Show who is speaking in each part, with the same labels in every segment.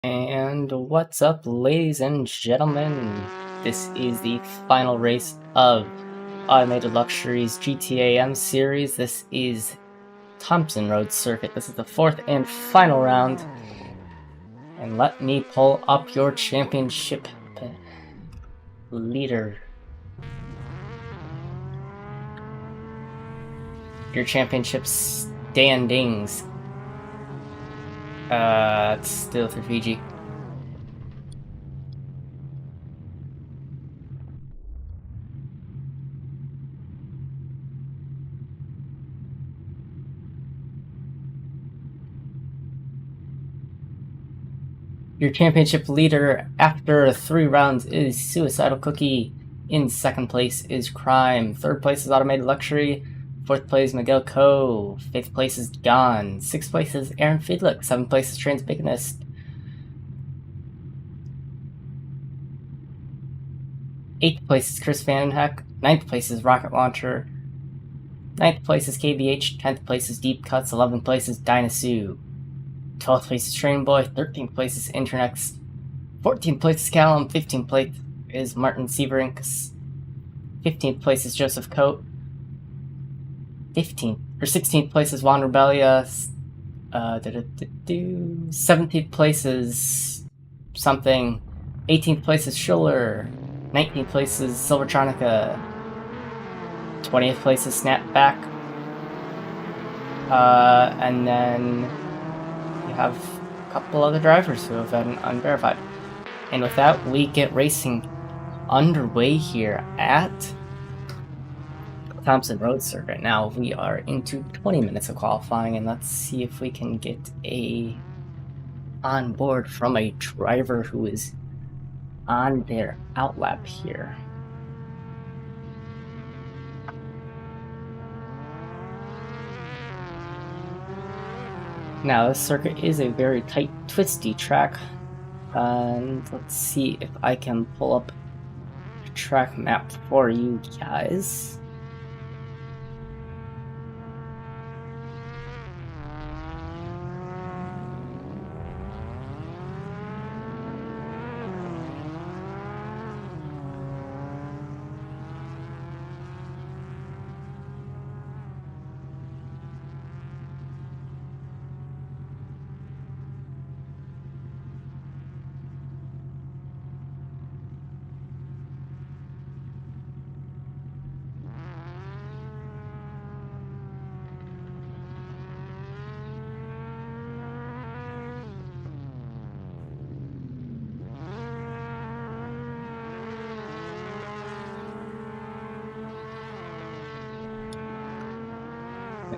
Speaker 1: And what's up, ladies and gentlemen? This is the final race of Automated Luxury's GTAM series. This is Thomson Road Circuit. This is the fourth and final round. And let me pull up your championship leader. Your championship standings. It's still through Fiji. Your championship leader after 3 rounds is Suicidal Cookie. In second place is Crime. Third place is Automated Luxury. Fourth place, Miguel Co. Fifth place is Gone. Sixth place is Aaron Fiedlick. Seventh place is Transbigonist. Eighth place is Chris Vandenheck. Ninth place is Rocket Launcher. Ninth place is KBH. 10th place is Deep Cuts. 11th place is Dinosaur. 12th place is Train Boy. 13th place is Internex. 14th place is Callum. 15th place is Martin Severink. 15th place is Joseph Coate. 16th place is Juan Rebellia. 17th place is something. 18th place is Schuller. 19th place is Silvertronica. 20th place is Snapback. And then you have a couple other drivers who have been unverified. And with that, we get racing underway here at Thomson Road Circuit. Now we are into 20 minutes of qualifying, and let's see if we can get on board from a driver who is on their outlap here. Now this circuit is a very tight, twisty track, and let's see if I can pull up a track map for you guys.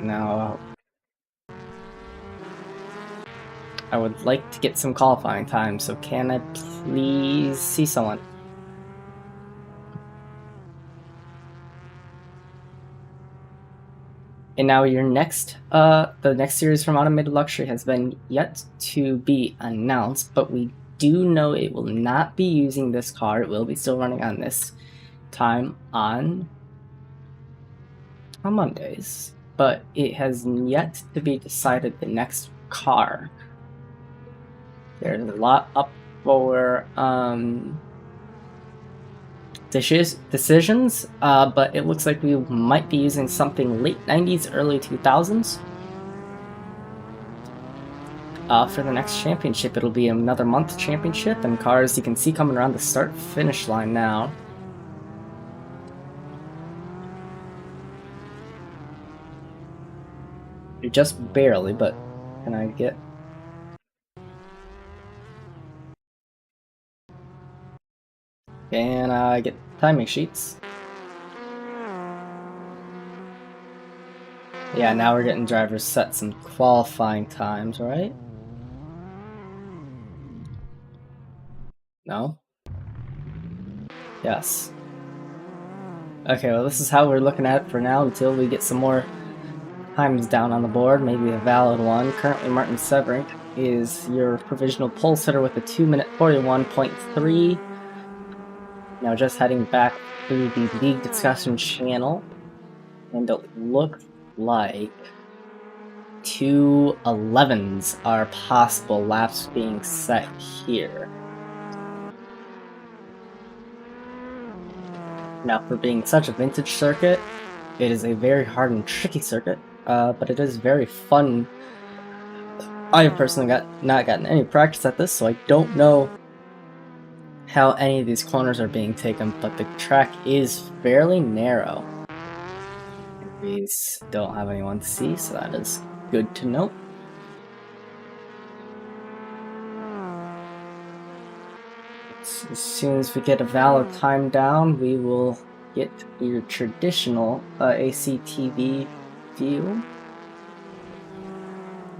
Speaker 1: Now, I would like to get some qualifying time, so can I please see someone? And now your next, the next series from Automated Luxury has been yet to be announced, but we do know it will not be using this car. It will be still running on this time on Mondays. But it has yet to be decided the next car. There's a lot up for decisions, but it looks like we might be using something late 90s, early 2000s. For the next championship, it'll be another month championship, and cars you can see coming around the start-finish line now. Just barely, but can I get... Can I get timing sheets? Yeah, now we're getting drivers set some qualifying times, right? No? Yes. Okay, well this is how we're looking at it for now until we get some more times down on the board, maybe a valid one. Currently, Martin Severink is your provisional pole sitter with a 2-minute 41.3. Now just heading back to the league discussion channel, and it looks like 2:11s are possible laps being set here. Now, for being such a vintage circuit, it is a very hard and tricky circuit, but it is very fun. I have personally not gotten any practice at this, so I don't know how any of these corners are being taken, but the track is fairly narrow. We don't have anyone to see, so that is good to know. As soon as we get a valid time down, we will get your traditional ACTV view.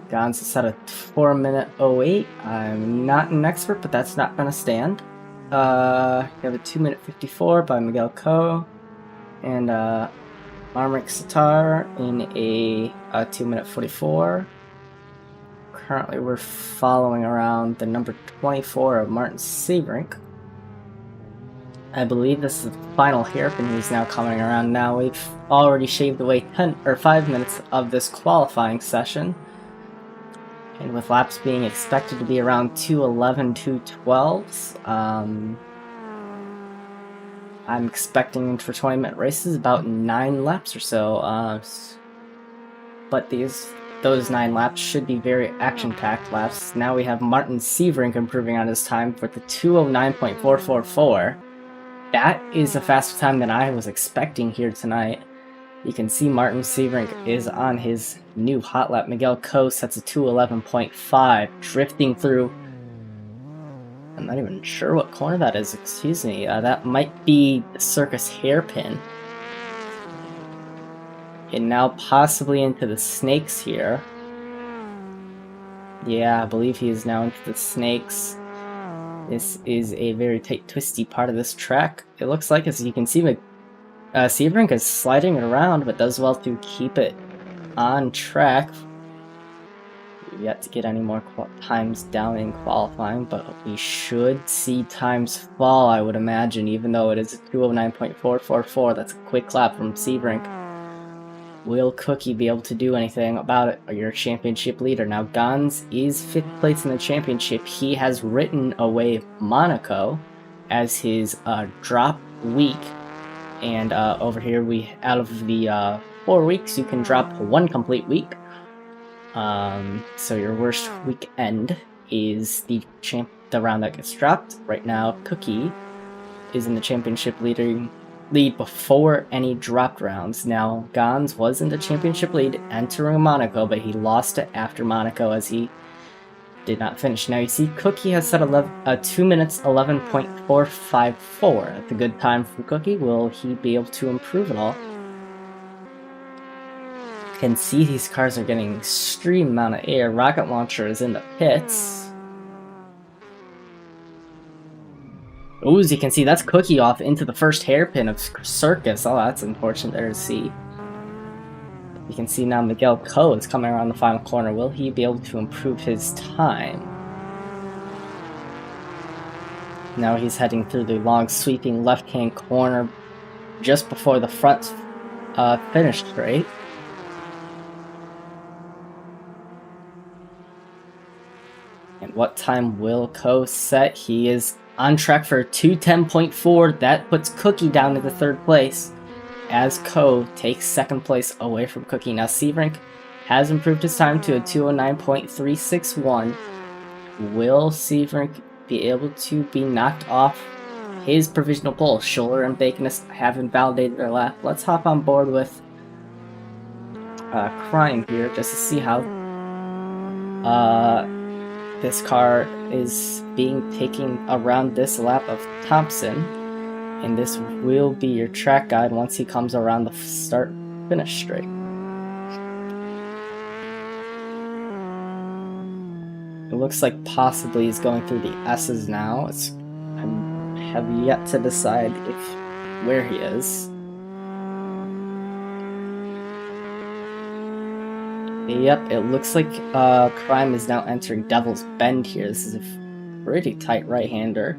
Speaker 1: Gons is set at 4:08. I'm not an expert, but that's not going to stand. We have a 2:54 by Miguel Coe, and Marmrik Sitar in a 2:44. Currently, we're following around the number 24 of Martin Sebrink. I believe this is the final hairpin he's now coming around now. We've already shaved away 5 minutes of this qualifying session. And with laps being expected to be around 2:11, 2:12s, I'm expecting for 20-minute races about 9 laps or so. But those 9 laps should be very action-packed laps. Now we have Martin Sebrink improving on his time with the 2:09.444. That is a faster time than I was expecting here tonight. You can see Martin Sebrink is on his new hot lap. Miguel Coe sets a 2:11.5, drifting through. I'm not even sure what corner that is, excuse me. That might be the Circus Hairpin. And now possibly into the Snakes here. Yeah, I believe he is now into the Snakes. This is a very tight, twisty part of this track. It looks like, as you can see, Sebrink is sliding it around, but does well to keep it on track. We've yet to get any more times down in qualifying, but we should see times fall, I would imagine, even though it is a 2:09.444. That's a quick lap from Sebrink. Will Cookie be able to do anything about it? Or your championship leader? Now, Gons is 5th place in the championship. He has written away Monaco as his drop week. And over here, out of the 4 weeks, you can drop 1 complete week. So your worst weekend is the round that gets dropped. Right now, Cookie is in the championship lead before any dropped rounds. Now, Gons was in the championship lead entering Monaco, but he lost it after Monaco as he did not finish. Now you see Cookie has set 2 minutes 11.454. That's a good time for Cookie. Will he be able to improve at all? You can see these cars are getting extreme amount of air. Rocket Launcher is in the pits. Ooh, as you can see, that's Cookie off into the first hairpin of Circus. Oh, that's unfortunate there to see. You can see now Miguel Coe is coming around the final corner. Will he be able to improve his time? Now he's heading through the long sweeping left-hand corner just before the front finish straight. And what time will Coe set? He is on track for 2:10.4. That puts Cookie down to the 3rd place as Coe takes 2nd place away from Cookie. Now Sebrink has improved his time to a 2:09.361. Will Sebrink be able to be knocked off his provisional pole? Scholler and Baconist haven't validated their lap. Let's hop on board with Crime here just to see how this car is being taken around this lap of Thomson, and this will be your track guide once he comes around the start-finish straight. It looks like possibly he's going through the S's now. I have yet to decide where he is. Yep, it looks like Crime is now entering Devil's Bend here. This is a pretty tight right-hander.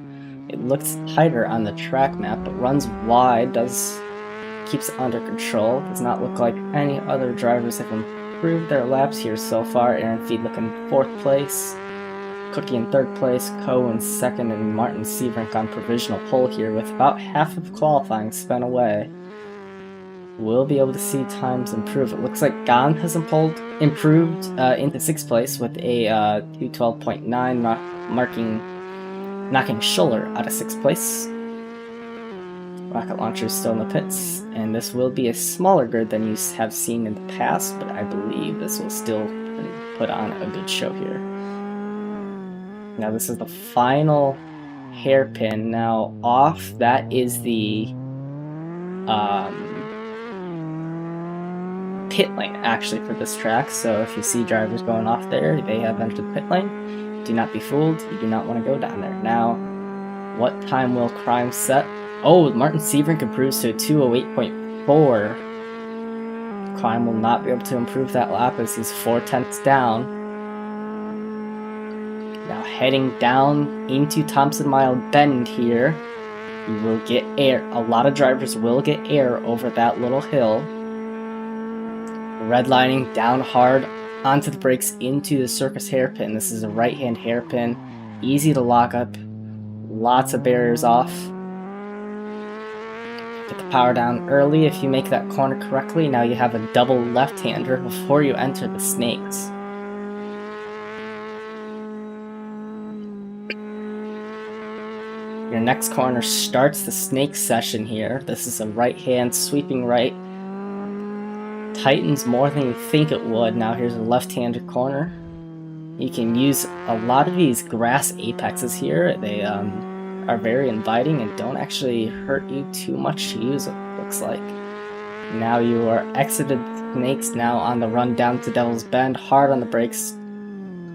Speaker 1: It looks tighter on the track map, but runs wide, keeps it under control. Does not look like any other drivers have improved their laps here so far. Aaron Fiedlich in 4th place, Cookie in 3rd place, Coe in 2nd, and Martin Severink on provisional pole here with about half of qualifying spent away. We'll be able to see times improve. It looks like Gahn has improved into 6th place with a 2:12.9, knocking Schuller out of 6th place. Rocket launcher is still in the pits, and this will be a smaller grid than you have seen in the past, but I believe this will still put on a good show here. Now this is the final hairpin. Now off, that is the pit lane actually for this track, so if you see drivers going off there, they have entered the pit lane. Do not be fooled, you do not want to go down there. Now, what time will Crime set? Oh, Martin Severink improves to a 2:08.4. Crime will not be able to improve that lap as he's 4/10ths down. Now heading down into Thomson Mile Bend here, you will get air. A lot of drivers will get air over that little hill. Redlining down hard onto the brakes into the circus hairpin. This is a right-hand hairpin, easy to lock up, lots of barriers off. Get the power down early if you make that corner correctly. Now you have a double left-hander before you enter the snakes. Your next corner starts the snake session here. This is a right-hand sweeping right. Tightens more than you think it would. Now here's a left-handed corner. You can use a lot of these grass apexes here. They are very inviting and don't actually hurt you too much to use, it looks like. Now you are exited snakes, now on the run down to Devil's Bend, hard on the brakes,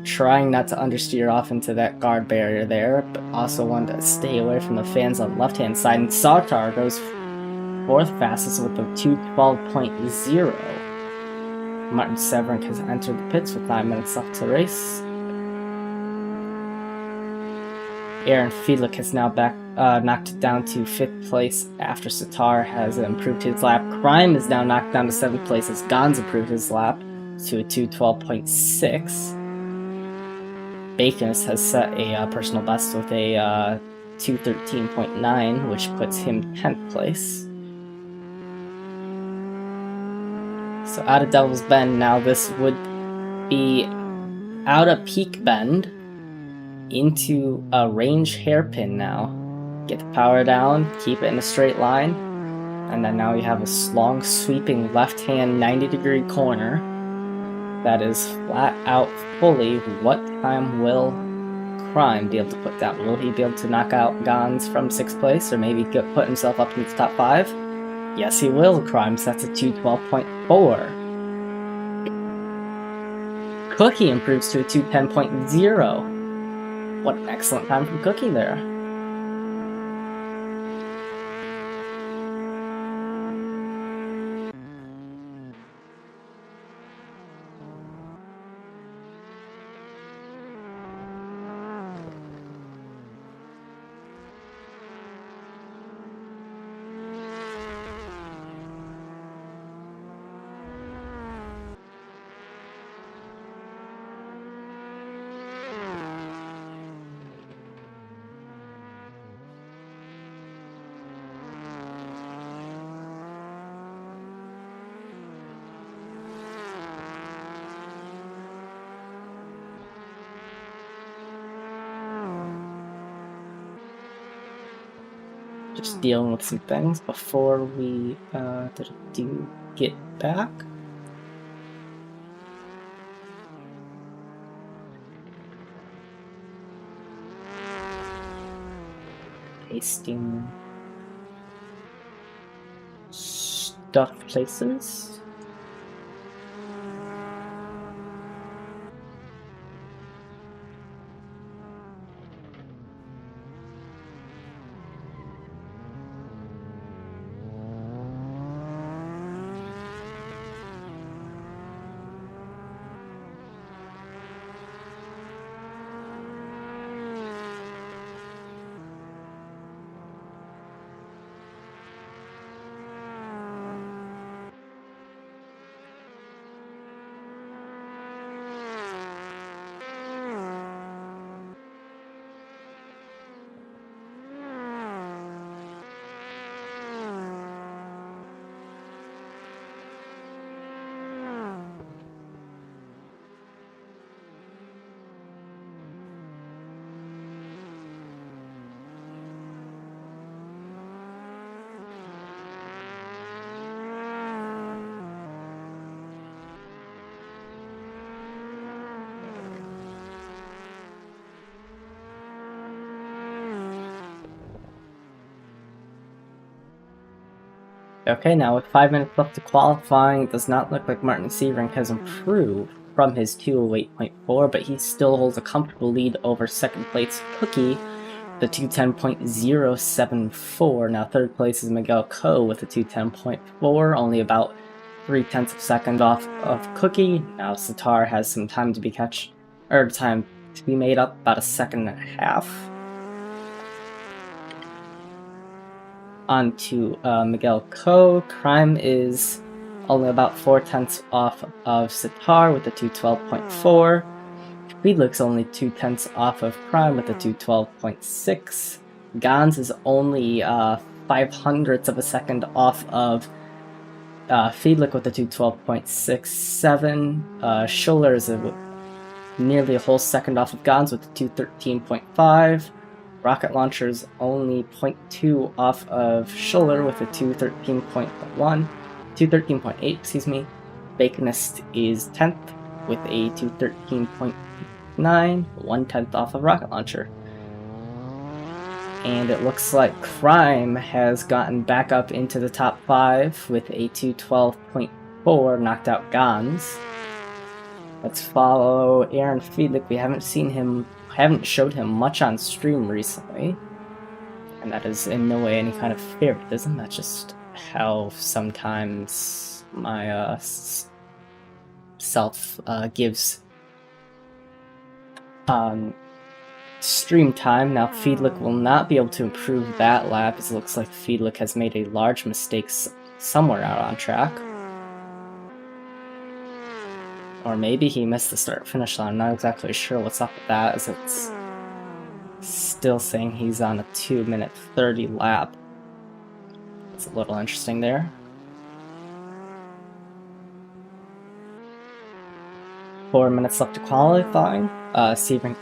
Speaker 1: trying not to understeer off into that guard barrier there, but also want to stay away from the fans on the left-hand side. And Sautar goes 4th fastest with a 2:12.0. Martin Severink has entered the pits with 9 minutes left to race. Aaron Fiedlich has now knocked it down to 5th place after Satar has improved his lap. Crime is now knocked down to 7th place as Gans improved his lap to a 2:12.6. Baconus has set a personal best with a 2:13.9, which puts him 10th place. So out of Devil's Bend now, this would be out of Peak Bend into a range hairpin now. Get the power down, keep it in a straight line, and then now you have a long sweeping left-hand 90-degree corner that is flat out fully. What time will Crime be able to put down? Will he be able to knock out Gans from 6th place, or maybe put himself up into the top 5? Yes, he will. Crime sets a 2:12.4. Cookie improves to a 2:10.0. What an excellent time from Cookie there. Just dealing with some things before we do get back. Pasting stuff places. Okay, now with 5 minutes left to qualifying, it does not look like Martin Severink has improved from his 208.4, but he still holds a comfortable lead over second place Cookie, the 210.074. Now third place is Miguel Coe with a 210.4, only about 0.3 of a second off of Cookie. Now Sitar has some time to be time to be made up, about a second and a half. On to Miguel Coe. Crime is only about 0.4 off of Sitar with a 212.4. Felix only 0.2 off of Crime with a 212.6. Gans is only 0.05 of a second off of Fiedlich with a 212.67. Schuller is nearly a whole second off of Gans with a 213.5. Rocket Launcher's only 0.2 off of Schuller with a 213.8, excuse me. Baconist is 10th with a 213.9, 1/10 off of Rocket Launcher. And it looks like Crime has gotten back up into the top 5 with a 212.4, knocked out Gans. Let's follow Aaron Fiedlich. We haven't showed him much on stream recently, and that is in no way any kind of favoritism. That's just how sometimes my self gives stream time. Now Fiedlich will not be able to improve that lap, as it looks like Fiedlich has made a large mistake somewhere out on track. Or maybe he missed the start-finish line. I'm not exactly sure what's up with that, as it's still saying he's on a 2-minute 30 lap. It's a little interesting there. Four minutes left to qualifying. Severink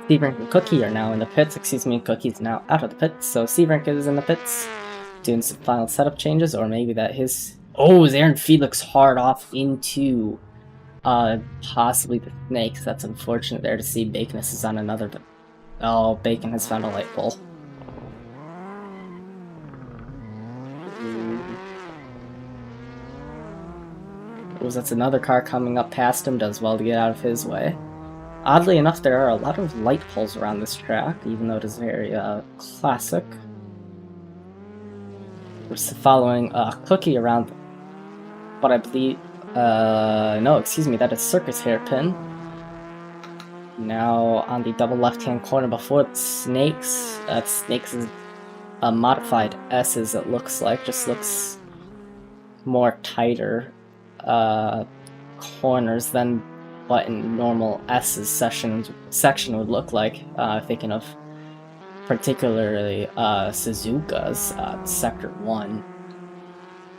Speaker 1: and Cookie are now in the pits. Excuse me, Cookie's now out of the pits, so Severink is in the pits, doing some final setup changes, or maybe that his... Oh, is Aaron Felix hard off into possibly the snakes? That's unfortunate there to see. Baconist is on another, but oh, Bacon has found a light pole. Oh, that's another car coming up past him. Does well to get out of his way. Oddly enough, there are a lot of light poles around this track, even though it is very classic. We're following Cookie around what I believe, no, excuse me, that is Circus Hairpin. Now on the double left-hand corner before the Snakes. Snakes is a modified S's, it looks like. Just looks more tighter corners than what in normal S's section would look like. Thinking of particularly Suzuka's Sector 1.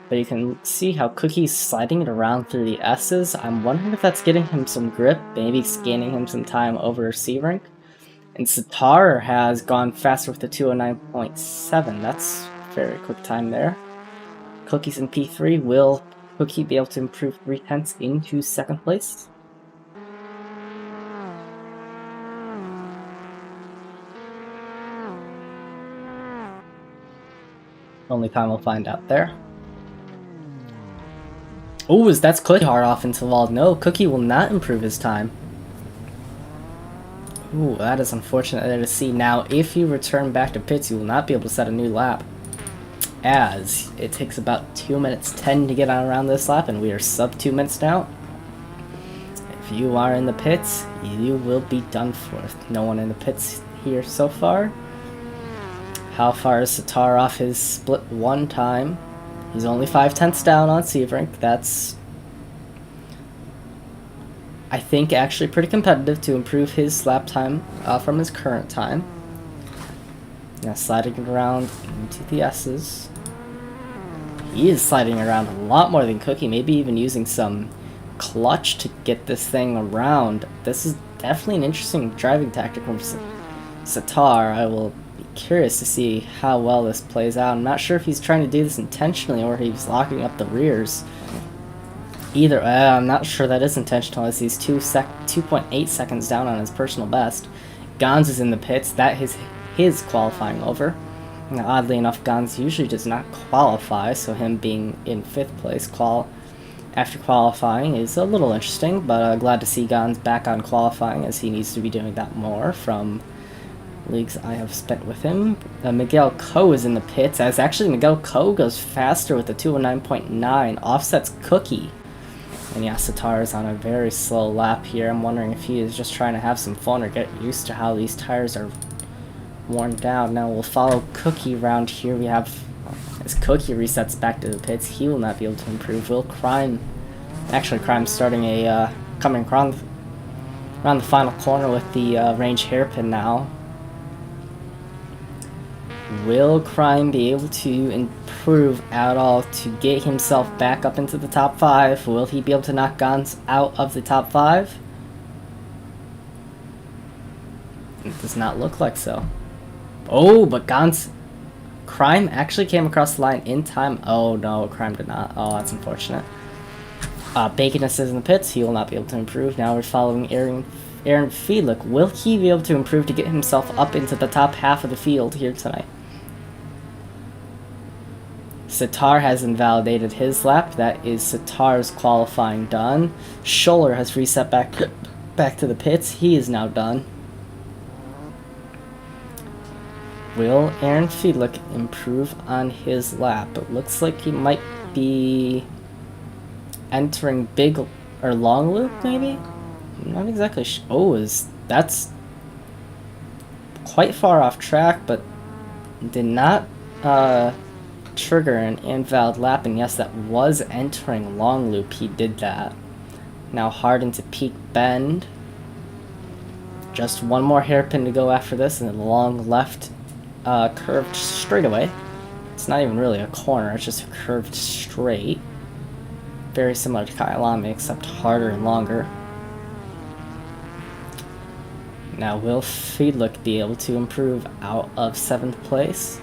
Speaker 1: But you can see how Cookie's sliding it around through the S's. I'm wondering if that's getting him some grip, maybe scanning him some time over Severink. And Sitar has gone faster with the 209.7. That's very quick time there. Cookie's in P3. Will Cookie be able to improve 0.3 into second place? Only time we'll find out there. Oh, that's Cookie hard off into the wall. No, Cookie will not improve his time. Ooh, that is unfortunate there to see. Now, if you return back to pits, you will not be able to set a new lap, as it takes about 2 minutes 10 to get on around this lap, and we are sub 2 minutes now. If you are in the pits, you will be done for. No one in the pits here so far. How far is Sitar off his split 1 time? He's only 0.5 down on Severink. That's, I think, actually pretty competitive to improve his lap time from his current time. Now sliding it around into the S's. He is sliding around a lot more than Cookie, maybe even using some clutch to get this thing around. This is definitely an interesting driving tactic from Sitar. I will be curious to see how well this plays out. I'm not sure if he's trying to do this intentionally or he's locking up the rears. Either way, I'm not sure that is intentional, as he's 2.8 seconds down on his personal best. Gans is in the pits. That is his qualifying over. Now, oddly enough, Gans usually does not qualify, so him being in 5th place after qualifying is a little interesting, but glad to see Gans back on qualifying, as he needs to be doing that more from leagues I have spent with him. Miguel Coe is in the pits, as actually Miguel Coe goes faster with the 209.9, offsets Cookie. And yeah, Sitar is on a very slow lap here. I'm wondering if he is just trying to have some fun or get used to how these tires are worn down. Now we'll follow Cookie around here. We have, as Cookie resets back to the pits, he will not be able to improve. Will Crime, actually Crime's starting a, coming around the final corner with the range hairpin now. Will Crime be able to improve at all to get himself back up into the top 5? Will he be able to knock Gans out of the top 5? It does not look like so. Oh, but Crime actually came across the line in time. Oh no, Crime did not. Oh, that's unfortunate. Baconus is in the pits. He will not be able to improve. Now we're following Aaron Fiedlich. Will he be able to improve to get himself up into the top half of the field here tonight? Sitar has invalidated his lap. That is Sitar's qualifying done. Scholler has reset back to the pits. He is now done. Will Aaron Fiedlich improve on his lap? It looks like he might be entering big or long loop, maybe? I'm not exactly sure. Oh, that's quite far off track, but did not trigger an invalid lap, and yes, that was entering long loop. He did that. Now hard into Peak Bend. Just one more hairpin to go after this, and then long left curved straightaway. It's not even really a corner, it's just a curved straight. Very similar to Kyalami, except harder and longer. Now will Fiedlich be able to improve out of 7th place?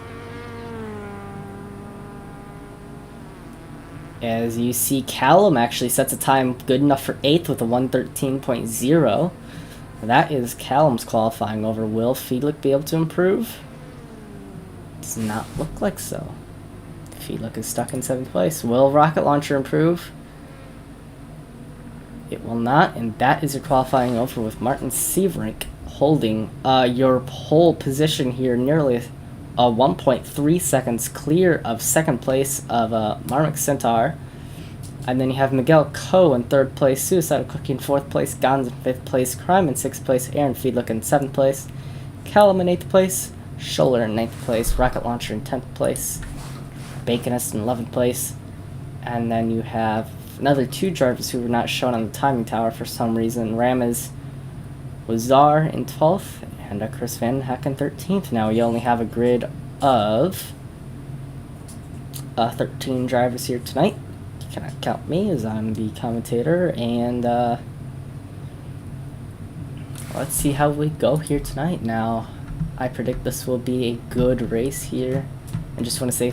Speaker 1: As you see, Callum actually sets a time good enough for 8th with a 113.0. That is Callum's qualifying over. Will Fiedlich be able to improve? Does not look like so. Fiedlich is stuck in 7th place. Will Rocket Launcher improve? It will not, and that is your qualifying over with Martin Severink holding your pole position here, nearly 1.3 seconds clear of 2nd place of Marmok Centaur. And then you have Miguel Coe in 3rd place, Suicidal Cookie in 4th place, Gans in 5th place, Crime in 6th place, Aaron Fiedlich in 7th place, Callum in 8th place, Scholler in 9th place, Rocket Launcher in 10th place, Baconist in 11th place, and then you have another 2 drivers who were not shown on the timing tower for some reason. Ramez Wazar in 12th, and Chris Van Heck in 13th. Now you only have a grid of 13 drivers here tonight. You cannot count me as I'm the commentator, and let's see how we go here tonight. Now, I predict this will be a good race here. I just want to say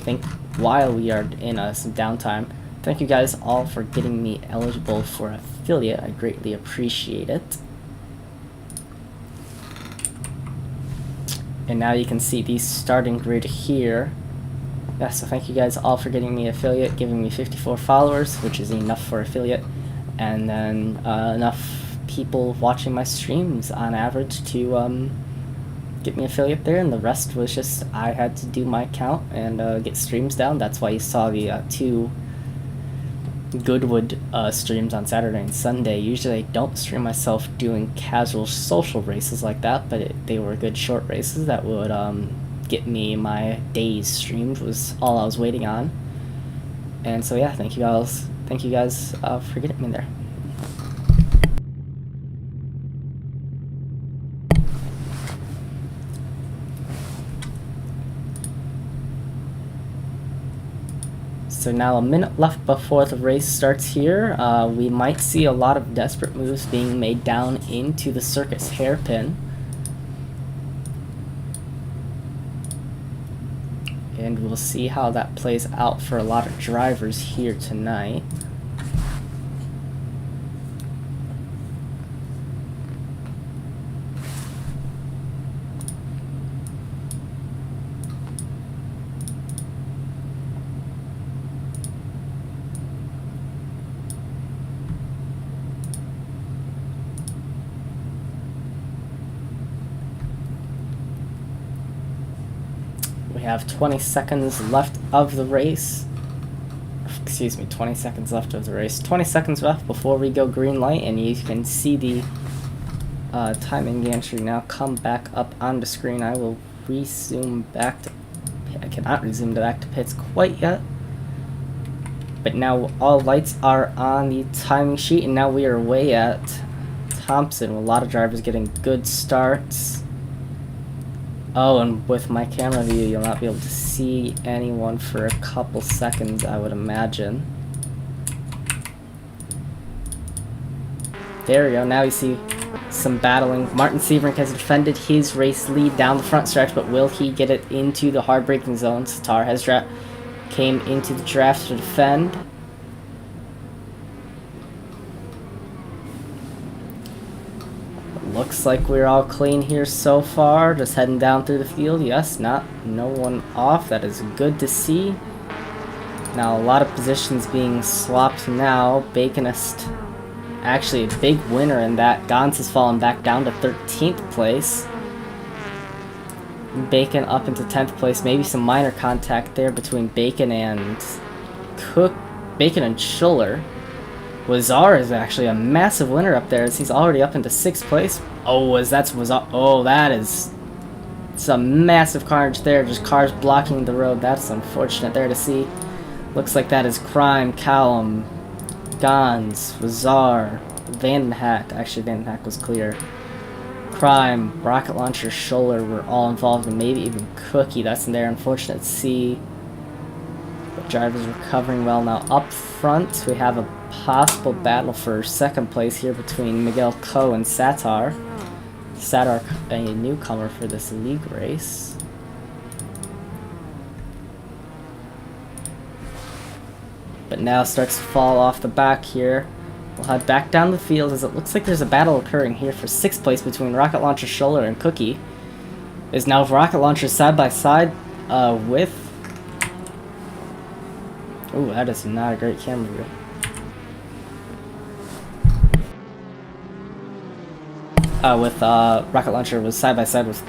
Speaker 1: while we are in some downtime, thank you guys all for getting me eligible for affiliate. I greatly appreciate it. And now you can see the starting grid here. Yeah, so thank you guys all for getting me affiliate, giving me 54 followers, which is enough for affiliate, and then enough people watching my streams on average to get me affiliate there, and the rest was just I had to do my account and get streams down. That's why you saw the 2 Goodwood streams on Saturday and Sunday. Usually I don't stream myself doing casual social races like that, but they were good short races that would get me my days streamed, was all I was waiting on. And so yeah, thank you guys for getting me there. So now a minute left before the race starts here. We might see a lot of desperate moves being made down into the circus hairpin. And we'll see how that plays out for a lot of drivers here tonight. have 20 seconds left of the race. Excuse me, 20 seconds left of the race. 20 seconds left before we go green light, and you can see the timing gantry now come back up on the screen. I will resume back to... I cannot resume back to pits quite yet. But now all lights are on the timing sheet, and now we are away at Thomson, with a lot of drivers getting good starts. Oh, and with my camera view, you'll not be able to see anyone for a couple seconds, I would imagine. There we go, now you see some battling. Martin Severink has defended his race lead down the front stretch, but will he get it into the hard braking zone? Satar has came into the draft to defend. Looks like we're all clean here so far. Just heading down through the field. Yes, no one off. That is good to see. Now a lot of positions being swapped now. Baconist, actually a big winner in that. Gans has fallen back down to 13th place. Bacon up into 10th place. Maybe some minor contact there between Bacon and Bacon and Schuller. Wazar is actually a massive winner up there, as he's already up into 6th place. Oh, that's Wazar. Oh, that is some massive carnage there. Just cars blocking the road. That's unfortunate there to see. Looks like that is Crime, Callum, Gans, Wazar, Vandenhack. Actually, Vandenhack was clear. Crime, Rocket Launcher, Schuller were all involved, and maybe even Cookie. That's in there. Unfortunate to see. But drivers recovering well now. Up front, we have a possible battle for second place here between Miguel Coe and Satar. Satar, a newcomer for this league race. But now starts to fall off the back here. We'll head back down the field, as it looks like there's a battle occurring here for 6th place between Rocket Launcher, Schuller, and Cookie. Is now Rocket Launcher side by side with... Ooh, that is not a great camera view. With Rocket Launcher was side by side with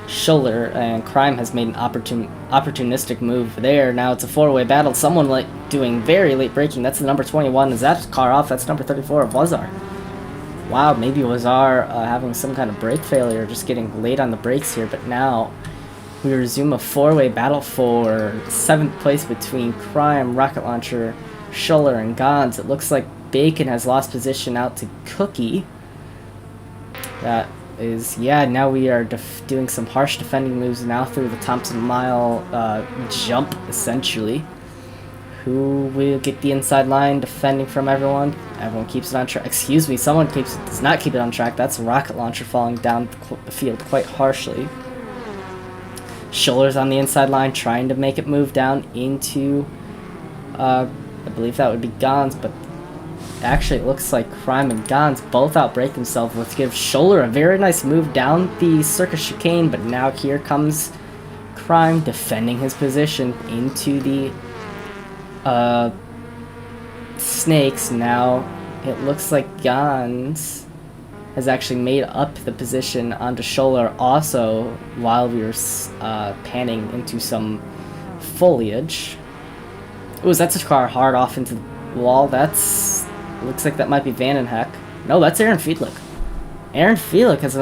Speaker 1: Schuller, and Crime has made an opportunistic move there. Now it's a four-way battle. Someone doing very late braking. That's the number 21. Is that car off? That's number 34 of Wazar. Wow, maybe Wazar having some kind of brake failure, just getting late on the brakes here. But now we resume a four-way battle for 7th place between Crime, Rocket Launcher, Schuller, and Gans. It looks like Bacon has lost position out to Cookie. That is, yeah, now we are doing some harsh defending moves now through the Thomson Mile jump, essentially. Who will get the inside line defending from everyone? Everyone keeps it on track. Excuse me, someone does not keep it on track. That's Rocket Launcher falling down the field quite harshly. Schuller's on the inside line trying to make it move down into, I believe that would be Gans, but actually it looks like Crime and Gans both outbrake themselves, which gives Schuller a very nice move down the circus chicane. But now here comes Crime defending his position into the snakes. Now it looks like Gans has actually made up the position onto Schuller also while we were panning into some foliage. Ooh, that's a car hard off into the wall. That's... looks like that might be Vandenheck. No, that's Aaron Fiedlich. Aaron Fiedlich has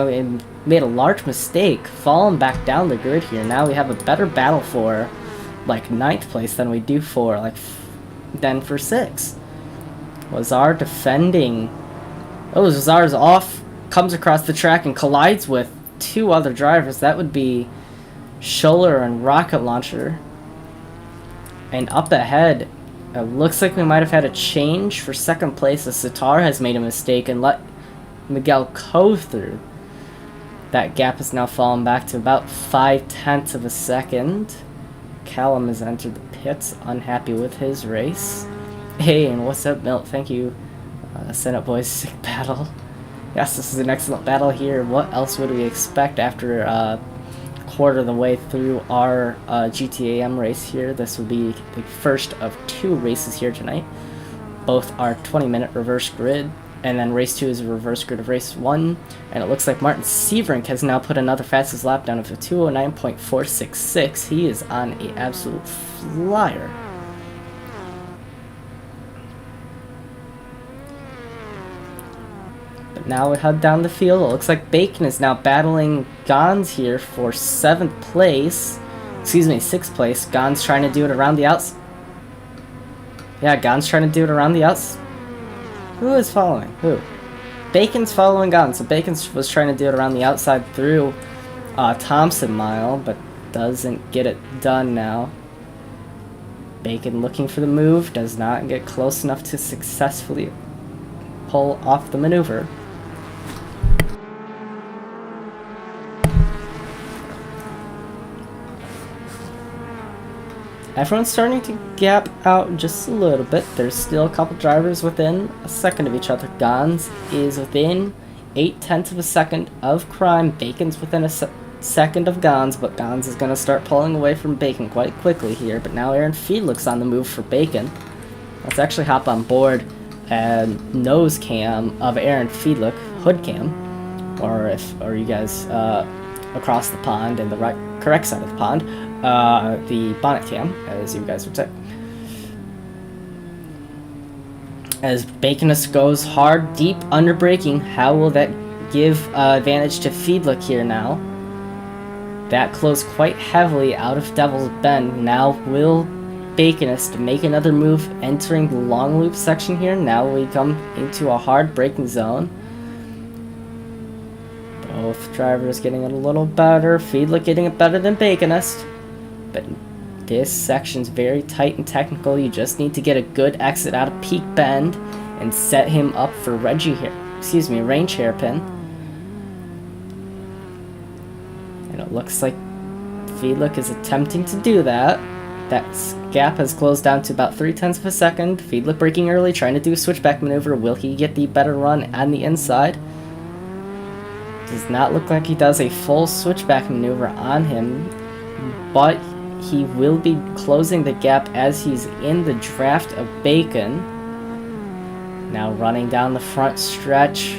Speaker 1: made a large mistake, fallen back down the grid here. Now we have a better battle for, like, 9th place than we do for, like, than for 6th. Wazar defending. Oh, Wazar's off, comes across the track and collides with 2 other drivers. That would be Schuller and Rocket Launcher. And up ahead, it looks like we might have had a change for 2nd place, as Satar has made a mistake and let Miguel Coe through. That gap has now fallen back to about 0.5 of a second. Callum has entered the pits, unhappy with his race. Hey, and what's up, Milt? Thank you. Senate Boys, sick battle. Yes, this is an excellent battle here. What else would we expect after a quarter of the way through our GTAM race here? This will be the first of 2 races here tonight. Both are 20-minute reverse grid, and then race 2 is a reverse grid of race 1, and it looks like Martin Severink has now put another fastest lap down of a 2:09.466. He is on an absolute flyer. But now we head down the field. It looks like Bacon is now battling Gons here for 7th place. Excuse me, 6th place. Gons trying to do it around the outs. Yeah, Gons trying to do it around the outs. Who is following? Who? Bacon's following Gons. So Bacon was trying to do it around the outside through Thomson mile, but doesn't get it done now. Bacon looking for the move, does not get close enough to successfully pull off the maneuver. Everyone's starting to gap out just a little bit. There's still a couple drivers within a second of each other. Gons is within 0.8 of a second of Crime. Bacon's within a second of Gons, but Gons is going to start pulling away from Bacon quite quickly here. But now Aaron Fiedlich's on the move for Bacon. Let's actually hop on board and nose cam of Aaron Fiedlich, hood cam, or you guys across the pond and the correct side of the pond. The bonnet cam, as you guys would say. As Baconus goes hard, deep under braking, how will that give advantage to Fiedlich here now? That closed quite heavily out of Devil's Bend. Now will Baconus make another move entering the long loop section here? Now we come into a hard braking zone. Both drivers getting it a little better. Fiedlich getting it better than Baconus. But this section's very tight and technical. You just need to get a good exit out of Peak Bend and set him up for range hairpin. And it looks like Fiedlich is attempting to do that. That gap has closed down to about 0.3 of a second. Fiedlich braking early, trying to do a switchback maneuver. Will he get the better run on the inside? Does not look like he does a full switchback maneuver on him, but he will be closing the gap as he's in the draft of Bacon. Now running down the front stretch,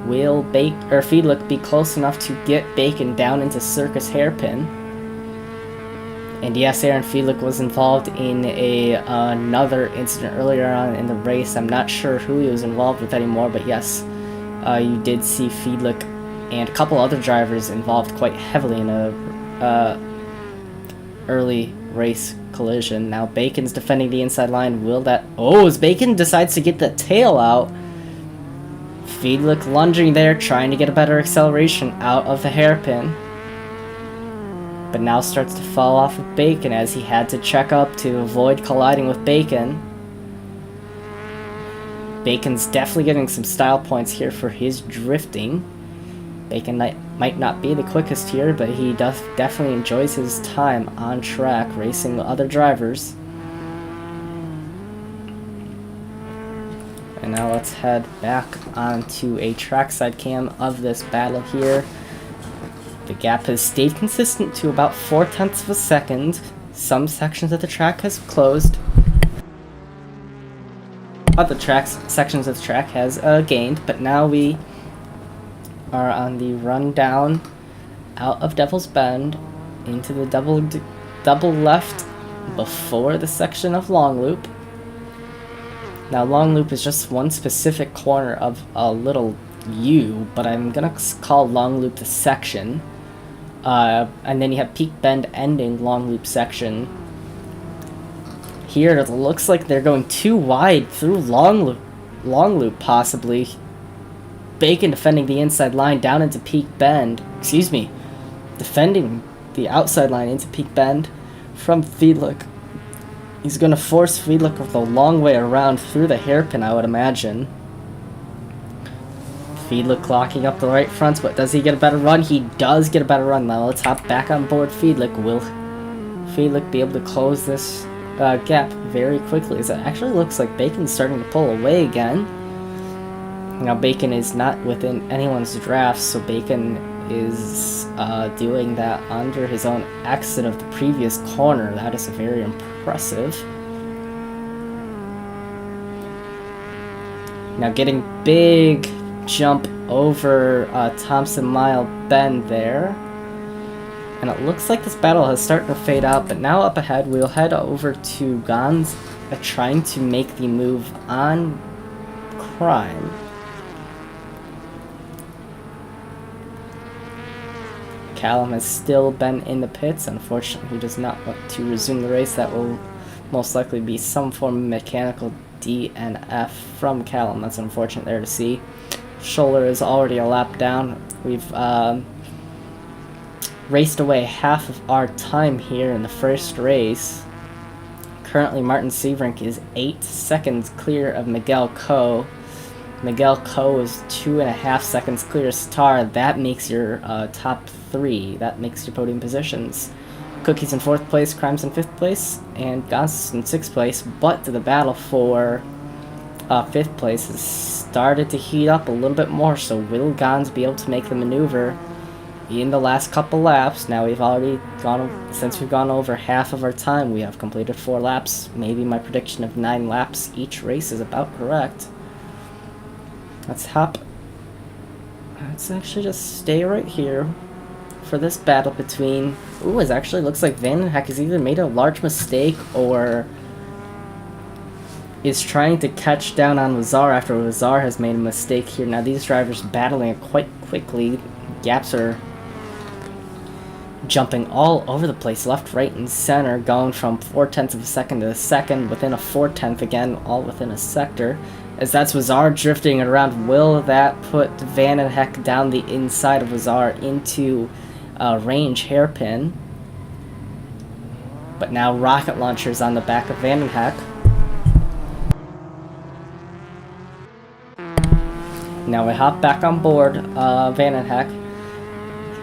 Speaker 1: will Fiedlich be close enough to get Bacon down into Circus Hairpin? And yes, Aaron Fiedlich was involved in another incident earlier on in the race. I'm not sure who he was involved with anymore, but yes, you did see Fiedlich and a couple other drivers involved quite heavily in a early race collision. Now Bacon's defending the inside line. Will that... Oh, as Bacon decides to get the tail out. Fiedlich lunging there, trying to get a better acceleration out of the hairpin. But now starts to fall off of Bacon as he had to check up to avoid colliding with Bacon. Bacon's definitely getting some style points here for his drifting. Bacon might not be the quickest here, but he definitely enjoys his time on track racing with other drivers. And now let's head back onto a trackside cam of this battle here. The gap has stayed consistent to about 0.4 of a second. Some sections of the track has closed. Other sections of the track has gained, but now we are on the run down out of Devil's Bend into the double left before the section of Long Loop. Now Long Loop is just one specific corner of a little U, but I'm gonna call Long Loop the section. And then you have Peak Bend ending Long Loop section. Here it looks like they're going too wide through Long Loop possibly. Bacon defending the inside line down into Peak Bend. Defending the outside line into Peak Bend from Fiedlich. He's going to force Fiedlich the long way around through the hairpin, I would imagine. Fiedlich locking up the right fronts, but does he get a better run? He does get a better run. Now let's hop back on board Fiedlich. Will Fiedlich be able to close this gap very quickly? As it actually looks like Bacon's starting to pull away again. Now Bacon is not within anyone's draft, so Bacon is doing that under his own exit of the previous corner. That is very impressive. Now getting big jump over Thomson Mile Bend there. And it looks like this battle is starting to fade out, but now up ahead we'll head over to Gans trying to make the move on Crime. Callum has still been in the pits. Unfortunately, he does not want to resume the race. That will most likely be some form of mechanical DNF from Callum. That's unfortunate there to see. Scholler is already a lap down. We've raced away half of our time here in the first race. Currently, Martin Severink is 8 seconds clear of Miguel Coe. Miguel Coe is 2.5 seconds clear of Sitar. That makes your top 3. That makes your podium positions. Cookie's in 4th place, Crime's in 5th place, and Gans in 6th place. But the battle for 5th place has started to heat up a little bit more. So will Gans be able to make the maneuver in the last couple laps? Now we've already since we've gone over half of our time, we have completed 4 laps. Maybe my prediction of 9 laps each race is about correct. Let's actually just stay right here for this battle between... Ooh, it actually looks like Van den Heck has either made a large mistake or is trying to catch down on Lazar after Lazar has made a mistake here. Now these drivers battling it quite quickly. Gaps are jumping all over the place, left, right, and center, going from 0.4 of a second to a second, within a 0.4 again, all within a sector. As that's Wazar drifting around, will that put Van den Heck down the inside of Wazar into range hairpin? But now rocket launchers on the back of Van den Heck. Now we hop back on board Van den Heck.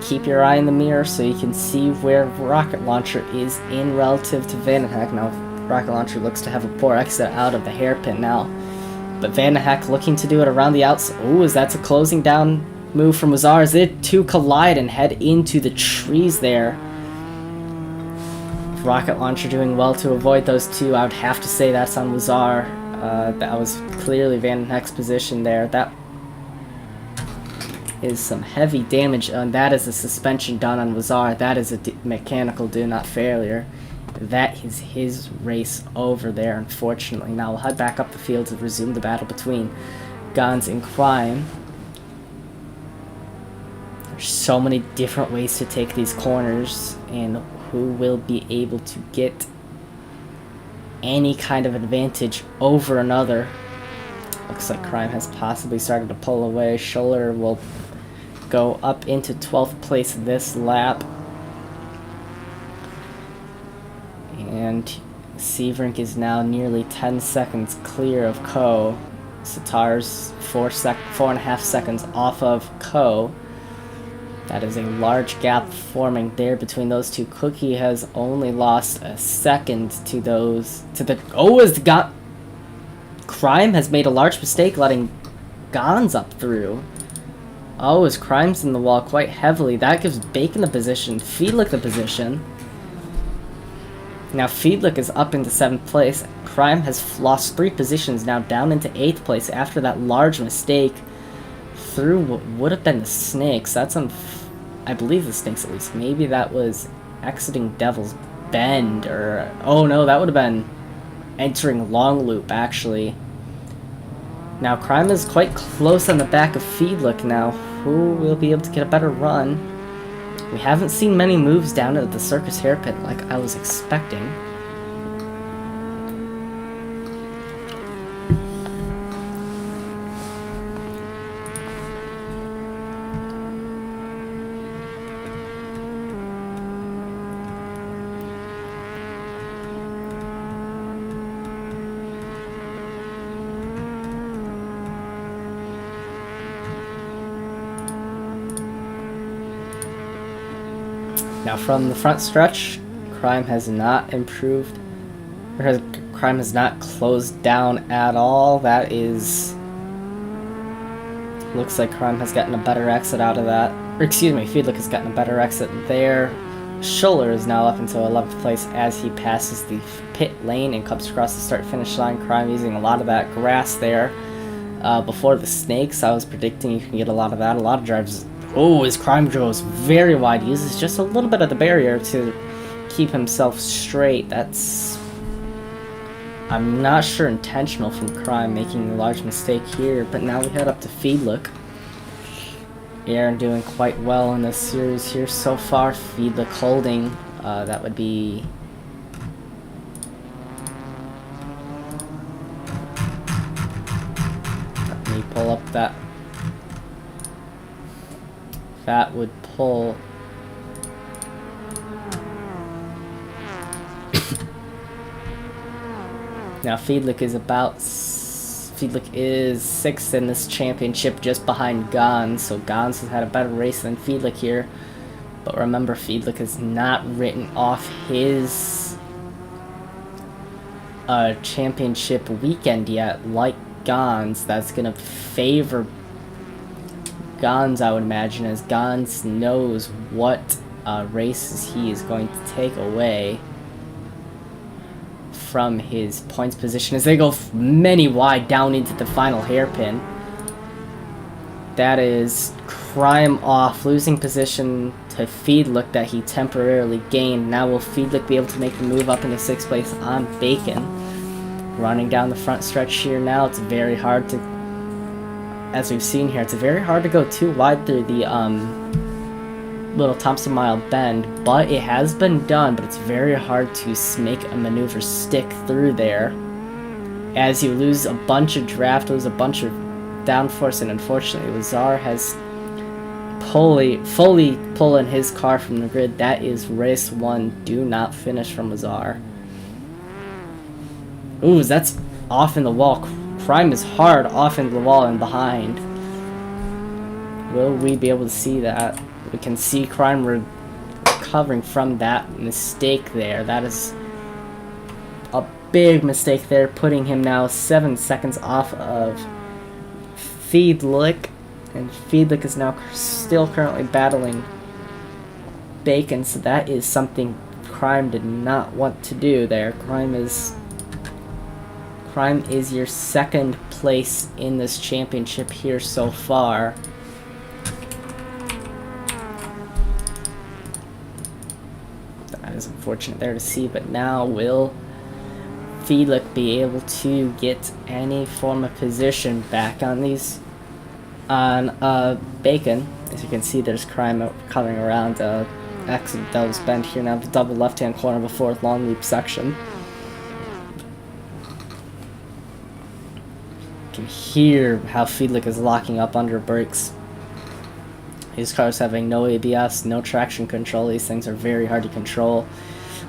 Speaker 1: Keep your eye in the mirror so you can see where rocket launcher is in relative to Van den Heck. Now rocket launcher looks to have a poor exit out of the hairpin now. But Van den Heck looking to do it around the outside. Ooh, is that a closing down move from Wazar? Is it to collide and head into the trees there? Rocket launcher doing well to avoid those two. I would have to say that's on Wazar. That was clearly Van den Heck's position there. That is some heavy damage, and that is a suspension done on Wazar. That is a mechanical do not failure. That is his race over there, unfortunately. Now we'll head back up the field to resume the battle between Gans and Crime. There's so many different ways to take these corners, and who will be able to get any kind of advantage over another. Looks like Crime has possibly started to pull away. Scholler will go up into 12th place this lap. And Severink is now nearly 10 seconds clear of Coe. Sitar's 4.5 seconds off of Coe. That is a large gap forming there between those two. Cookie has only lost a second to those. Crime has made a large mistake letting Gans up through. Oh, as Crime's in the wall quite heavily. That gives Bacon the position, Fiedlich the position. Now Fiedlich is up into 7th place. Crime has lost 3 positions, now down into 8th place after that large mistake through what would have been the Snakes. That's on, I believe the Snakes at least. Maybe that was exiting Devil's Bend, or, oh no, that would have been entering Long Loop actually. Now Crime is quite close on the back of Fiedlich now. Who will be able to get a better run? We haven't seen many moves down at the Circus Hairpin like I was expecting. Now from the front stretch, Crime has not improved, or Crime has not closed down at all. That is, looks like Crime has gotten a better exit out of that. Or excuse me, Fiedlich has gotten a better exit there. Scholler is now up into 11th place as he passes the pit lane and comes across the start-finish line. Crime using a lot of that grass there. before the snakes. I was predicting you can get a lot of that. A lot of drivers. Oh, his crime goes very wide. He uses just a little bit of the barrier to keep himself straight. That's, I'm not sure, intentional from crime, making a large mistake here. But now we head up to Feedlook. Aaron doing quite well in this series here so far. Feedlook holding. That would be. Let me pull up that. That would pull. Now Feedlook is 6th in this championship, just behind Gons. So Gons has had a better race than Feedlook here. But remember, Feedlook has not written off his championship weekend yet, like Gons. That's gonna favor Gons, I would imagine, as Gons knows what races he is going to take away from his points position as they go many wide down into the final hairpin. That is crime off, losing position to Feedlook that he temporarily gained. Now will Feedlook be able to make the move up into 6th place on Bacon? Running down the front stretch here now, it's very hard to, as we've seen here, it's very hard to go too wide through the little Thomson mile bend, but it has been done, but it's very hard to make a maneuver stick through there as you lose a bunch of draft, lose a bunch of downforce, and unfortunately Lazar has fully pulling his car from the grid. That is race 1. Do not finish from Lazar. Ooh, that's off in the wall. Crime is hard off in the wall and behind. Will we be able to see that? We can see Crime recovering from that mistake there. That is a big mistake there, putting him now 7 seconds off of Feedlook. And Feedlook is now still currently battling Bacon, so that is something Crime did not want to do there. Crime is your 2nd place in this championship here so far. That is unfortunate there to see, but now will Feedlook be able to get any form of position back on these Bacon? As you can see, there's Crime coming around exit Devil's Bend here now, the double left-hand corner before long loop section. You can hear how Feedlook is locking up under brakes. His car's having no ABS, no traction control. These things are very hard to control.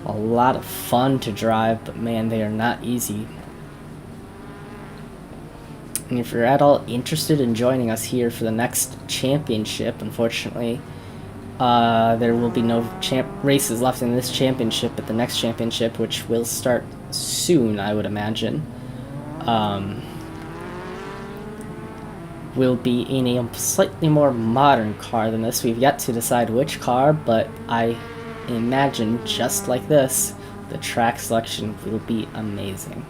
Speaker 1: A lot of fun to drive, but man, they are not easy. And if you're at all interested in joining us here for the next championship, unfortunately, there will be no races left in this championship, but the next championship, which will start soon, I would imagine, will be in a slightly more modern car than this. We've yet to decide which car, but I imagine, just like this, the track selection will be amazing.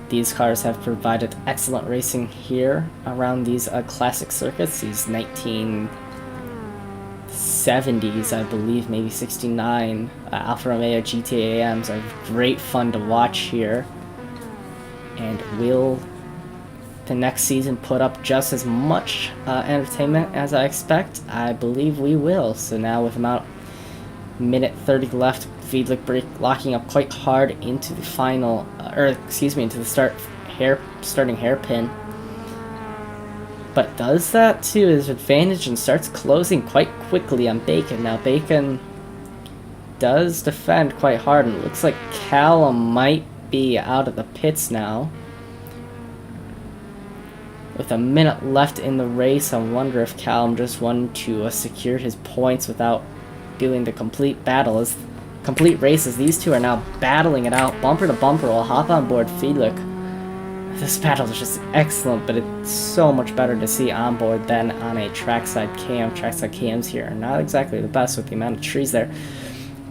Speaker 1: These cars have provided excellent racing here around these classic circuits, these 1970s, I believe, maybe 69 Alfa Romeo GTAMs are great fun to watch here. And will the next season put up just as much entertainment as I expect? I believe we will. So now with about minute 30 left, Feedlook brake locking up quite hard into the final, into the starting hairpin. But does that to his advantage and starts closing quite quickly on Bacon. Now Bacon does defend quite hard, and it looks like Callum might be out of the pits now. With a minute left in the race, I wonder if Callum just wanted to secure his points without doing the complete battle. As complete races, these two are now battling it out, bumper to bumper. We'll hop on board Feedlook. This battle is just excellent, but it's so much better to see on board than on a trackside cam. Trackside cams here are not exactly the best with the amount of trees there.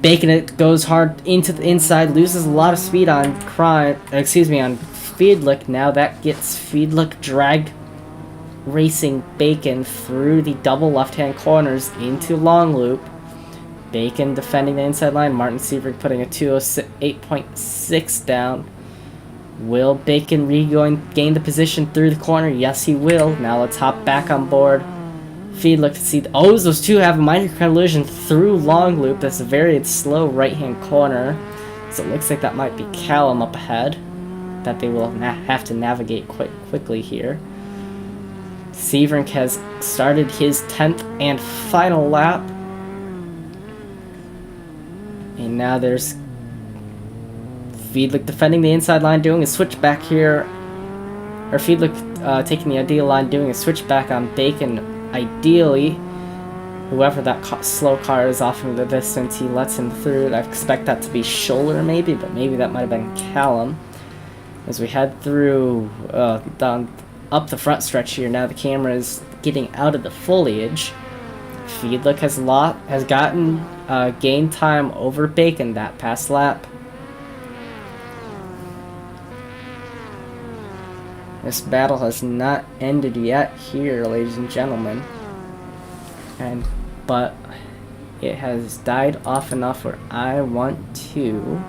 Speaker 1: Bacon it goes hard into the inside, loses a lot of speed on Fiedlich. Now that gets Fiedlich dragged racing Bacon through the double left-hand corners into long loop. Bacon defending the inside line. Martin Severin putting a 208.6 down. Will Bacon gain the position through the corner? Yes, he will. Now let's hop back on board. Fiedlich to see. Oh, those two have a minor collision through long loop. That's a very slow right-hand corner. So it looks like that might be Callum up ahead that they will have to navigate quite quickly here. Severin has started his 10th and final lap. And now there's Fiedlich defending the inside line, doing a switchback here. Or Fiedlich taking the ideal line, doing a switchback on Bacon. Ideally, whoever that slow car is off in the distance, he lets him through. I expect that to be Scholler maybe, but maybe that might have been Callum. As we head through down up the front stretch here, now the camera is getting out of the foliage. Fiedlich has gotten gain time over Bacon that past lap. This battle has not ended yet here, ladies and gentlemen. But it has died off enough where I want to...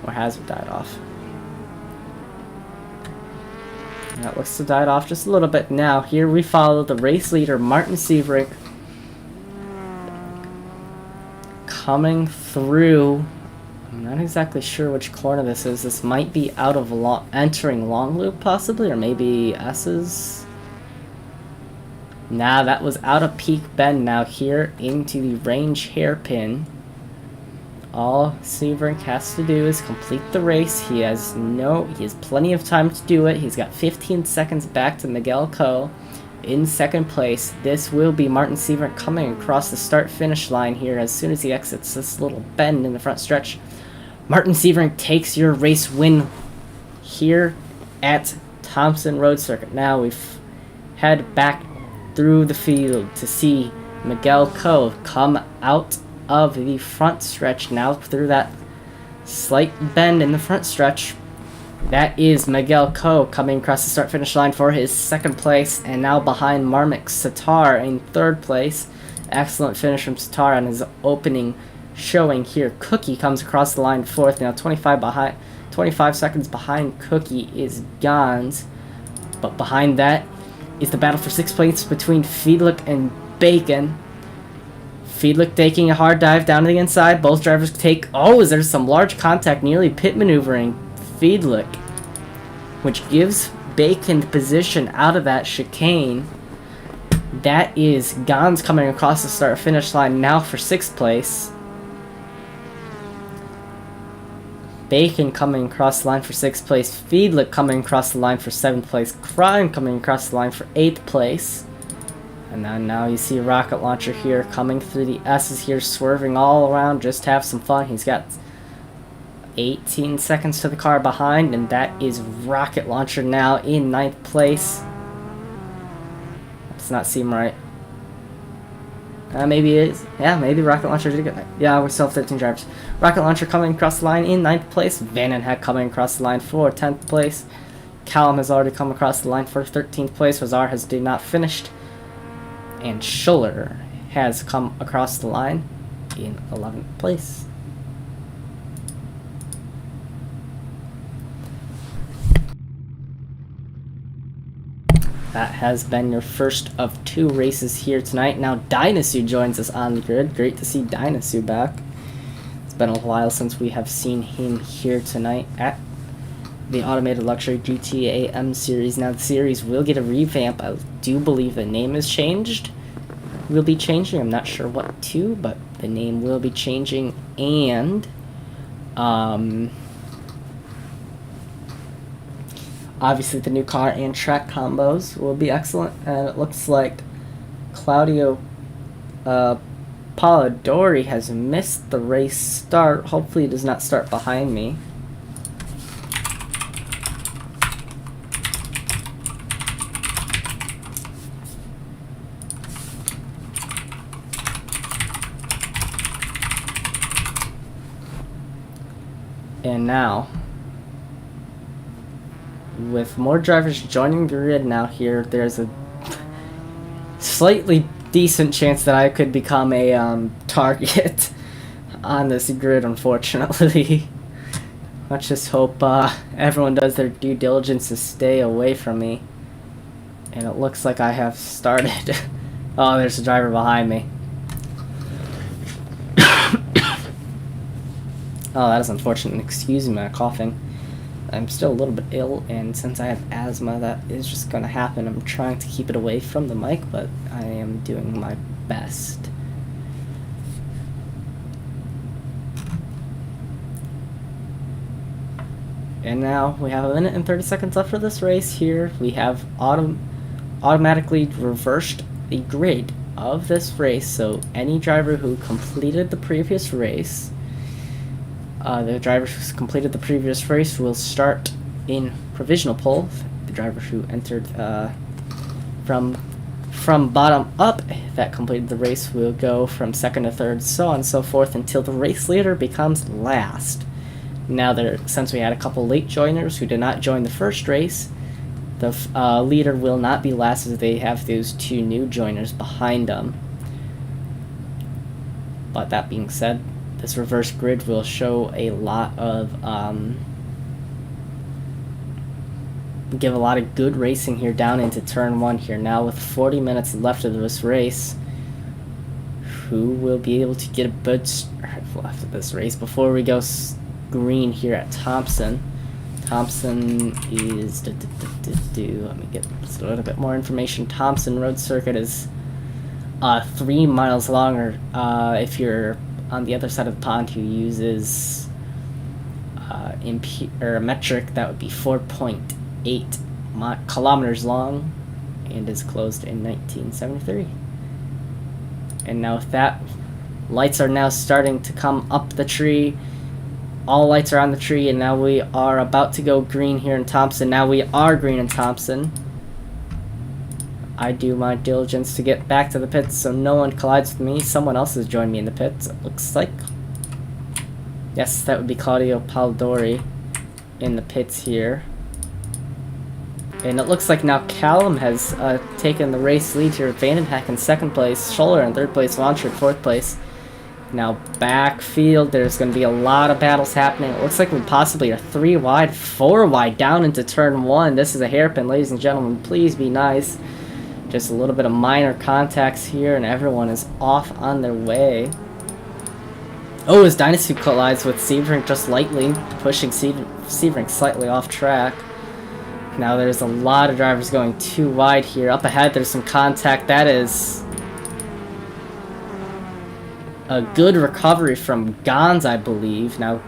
Speaker 1: Or has it died off? That looks to have died off just a little bit now. Here we follow the race leader, Martin Severin, coming through. I'm not exactly sure which corner this is. This might be out of entering long loop possibly, or maybe S's. Nah, that was out of peak bend. Now here into the range hairpin. All Severin has to do is complete the race. He has plenty of time to do it. He's got 15 seconds back to Miguel Coe in second place. This will be Martin Severin coming across the start-finish line here as soon as he exits this little bend in the front stretch. Martin Severin takes your race win here at Thomson Road Circuit. Now we've head back through the field to see Miguel Coe come out of the front stretch now through that slight bend in the front stretch. That is Miguel Coe coming across the start-finish line for his second place, and now behind Marmik Satar in third place. Excellent finish from Satar on his opening showing here. Cookie comes across the line fourth. Now 25 seconds behind Cookie is Gons, but behind that is the battle for sixth place between Fiedlich and Bacon. Fiedlich taking a hard dive down to the inside. Both drivers take... Oh, there's some large contact, nearly pit maneuvering Fiedlich, which gives Bacon position out of that chicane. That is Gons coming across the start-finish line now for sixth place. Bacon coming across the line for sixth place. Fiedlich coming across the line for seventh place. Crime coming across the line for eighth place. And then now you see Rocket Launcher here coming through the S's here, swerving all around, just to have some fun. He's got 18 seconds to the car behind, and that is Rocket Launcher now in ninth place. Does not seem right. Maybe it is. Yeah, maybe Rocket Launcher did get that. Yeah, we still have 13 drivers. Rocket Launcher coming across the line in 9th place. Vandenheck coming across the line for 10th place. Callum has already come across the line for 13th place. Razar has not finished. And Scholler has come across the line in 11th place. That has been your first of two races here tonight. Now Dynasu joins us on the grid. Great to see Dynasu back. It's been a while since we have seen him here tonight at the Automated Luxury GTAM series. Now the series will get a revamp. I do believe the name is changed. Will be changing. I'm not sure what to, but the name will be changing. And obviously the new car and track combos will be excellent. And it looks like Claudio Polidori has missed the race start. Hopefully he does not start behind me. And now with more drivers joining the grid now here, there's a slightly decent chance that I could become a target on this grid, unfortunately. Let's just hope everyone does their due diligence to stay away from me. And it looks like I have started. Oh, there's a driver behind me. Oh, that is unfortunate. Excuse me, my coughing. I'm still a little bit ill, and since I have asthma, that is just going to happen. I'm trying to keep it away from the mic, but I am doing my best. And now we have 1 minute and 30 seconds left for this race here. We have automatically reversed the grid of this race, so any driver who completed the previous race, the driver who's completed the previous race will start in provisional pole. The driver who entered from bottom up that completed the race will go from second to third, so on and so forth, until the race leader becomes last. Now, since we had a couple late joiners who did not join the first race, the leader will not be last as they have those 2 new joiners behind them. But that being said, this reverse grid will show a lot of give a lot of good racing here down into turn 1 here. Now with 40 minutes left of this race, who will be able to get a good start left of this race before we go green here at Thomson? Thomson is let me get a little bit more information. Thomson Road Circuit is 3 miles longer. If you're on the other side of the pond who uses metric, that would be 4.8 kilometers long, and is closed in 1973. And now with that, lights are now starting to come up the tree. All lights are on the tree, and now we are about to go green here in Thomson. Now we are green in Thomson. I do my diligence to get back to the pits so no one collides with me. Someone else has joined me in the pits, it looks like. Yes, that would be Claudio Paldori in the pits here. And it looks like now Callum has taken the race lead here. Vandenheck in second place, Scholler in third place, Launcher in fourth place. Now backfield, there's going to be a lot of battles happening. It looks like we possibly are 3 wide, 4 wide down into turn 1. This is a hairpin, ladies and gentlemen. Please be nice. Just a little bit of minor contacts here, and everyone is off on their way. Oh, as Dynasty collides with Sebring just lightly, pushing Sebring slightly off track. Now there's a lot of drivers going too wide here. Up ahead, there's some contact. That is a good recovery from Gons, I believe. Now,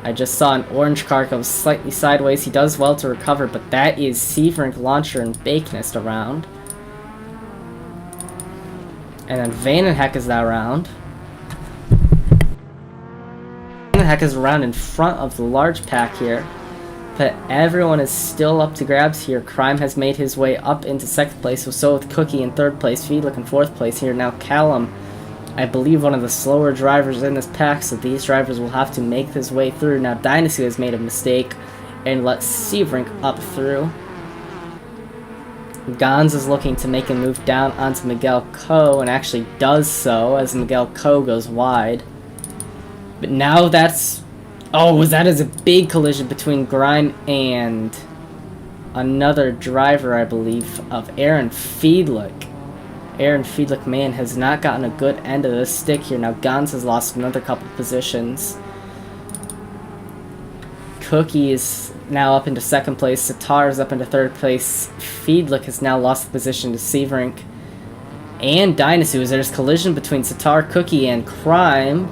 Speaker 1: I just saw an orange car go slightly sideways. He does well to recover, but that is Severink, Launcher, and Bakenist around. And then Vandenheck is around. Vandenheck is around in front of the large pack here. But everyone is still up to grabs here. Crime has made his way up into second place, so with Cookie in third place, Feedlick in fourth place here. Now Callum, I believe one of the slower drivers in this pack, so these drivers will have to make this way through. Now Dynasty has made a mistake and let Severink up through. Gons is looking to make a move down onto Miguel Coe, and actually does so as Miguel Coe goes wide. But now that's... Oh, that is a big collision between Grime and another driver, I believe, of Aaron Feedlick. Aaron Feedlick, man, has not gotten a good end of this stick here. Now Gons has lost another couple positions. Cookie is now up into second place. Sitar is up into third place. Feedlick has now lost the position to Severink and Dynasty. There's collision between Sitar, Cookie, and Crime.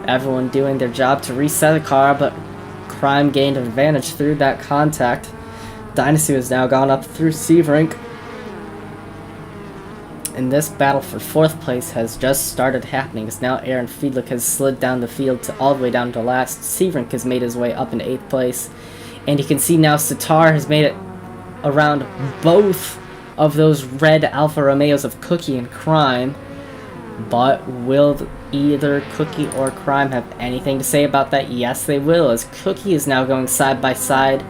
Speaker 1: Everyone doing their job to reset the car, but Crime gained an advantage through that contact. Dynasty has now gone up through Severink. And this battle for fourth place has just started happening, as now Aaron Feedlick has slid down the field to all the way down to last. Severink has made his way up into 8th place. And you can see now Sitar has made it around both of those red Alfa Romeos of Cookie and Crime. But will either Cookie or Crime have anything to say about that? Yes, they will, as Cookie is now going side by side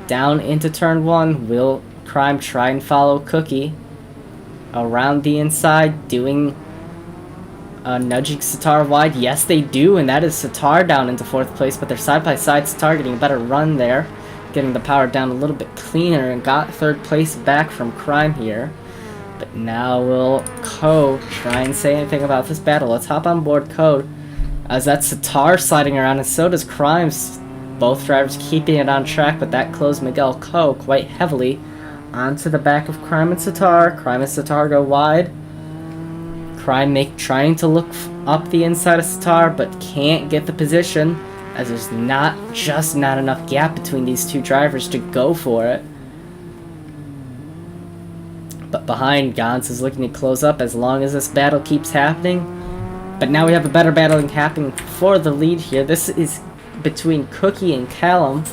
Speaker 1: down into turn 1. Will Crime try and follow Cookie around the inside, doing nudging Sitar wide? Yes, they do, and that is Sitar down into 4th place, but they're side by side. Sitar getting a better run there, getting the power down a little bit cleaner, and got 3rd place back from Crime here. But now will Code try and say anything about this battle? Let's hop on board Code, as that's Sitar sliding around, and so does Crime's. Both drivers keeping it on track, but that closed Miguel Coe quite heavily onto the back of Crime and Sitar. Crime and Sitar go wide. Crime trying to look up the inside of Sitar, but can't get the position, as there's not enough gap between these two drivers to go for it. But behind, Gans is looking to close up as long as this battle keeps happening. But now we have a better battle happening for the lead here. This is between Cookie and Callum.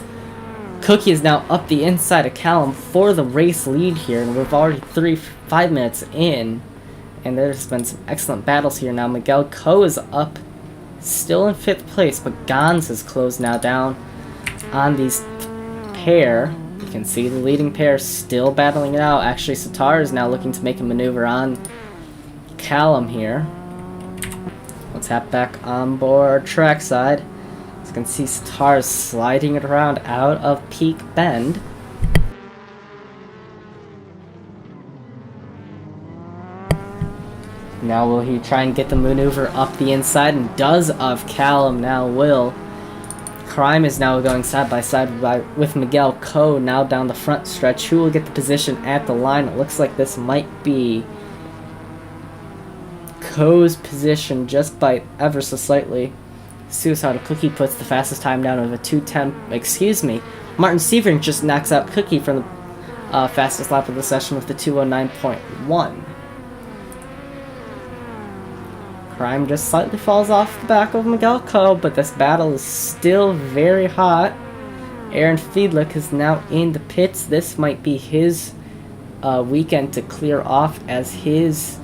Speaker 1: Cookie is now up the inside of Callum for the race lead here, and we're already 5 minutes in. And there's been some excellent battles here now. Miguel Coe is up, still in 5th place, but Gans is closed now down on these pair. You can see the leading pair still battling it out. Actually, Sitar is now looking to make a maneuver on Callum here. Let's hop back on board trackside. As you can see, Sitar is sliding it around out of Peak Bend. Now will he try and get the maneuver up the inside, and does of Callum now will. Crime is now going side by side with Miguel Coe now down the front stretch. Who will get the position at the line? It looks like this might be Coe's position just by ever so slightly. Suicidal Cookie puts the fastest time down of a 2:10. Excuse me. Martin Severink just knocks out Cookie from the fastest lap of the session with the 2:09.1. Crime just slightly falls off the back of Miguel Coe, but this battle is still very hot. Aaron Fiedlich is now in the pits. This might be his weekend to clear off as his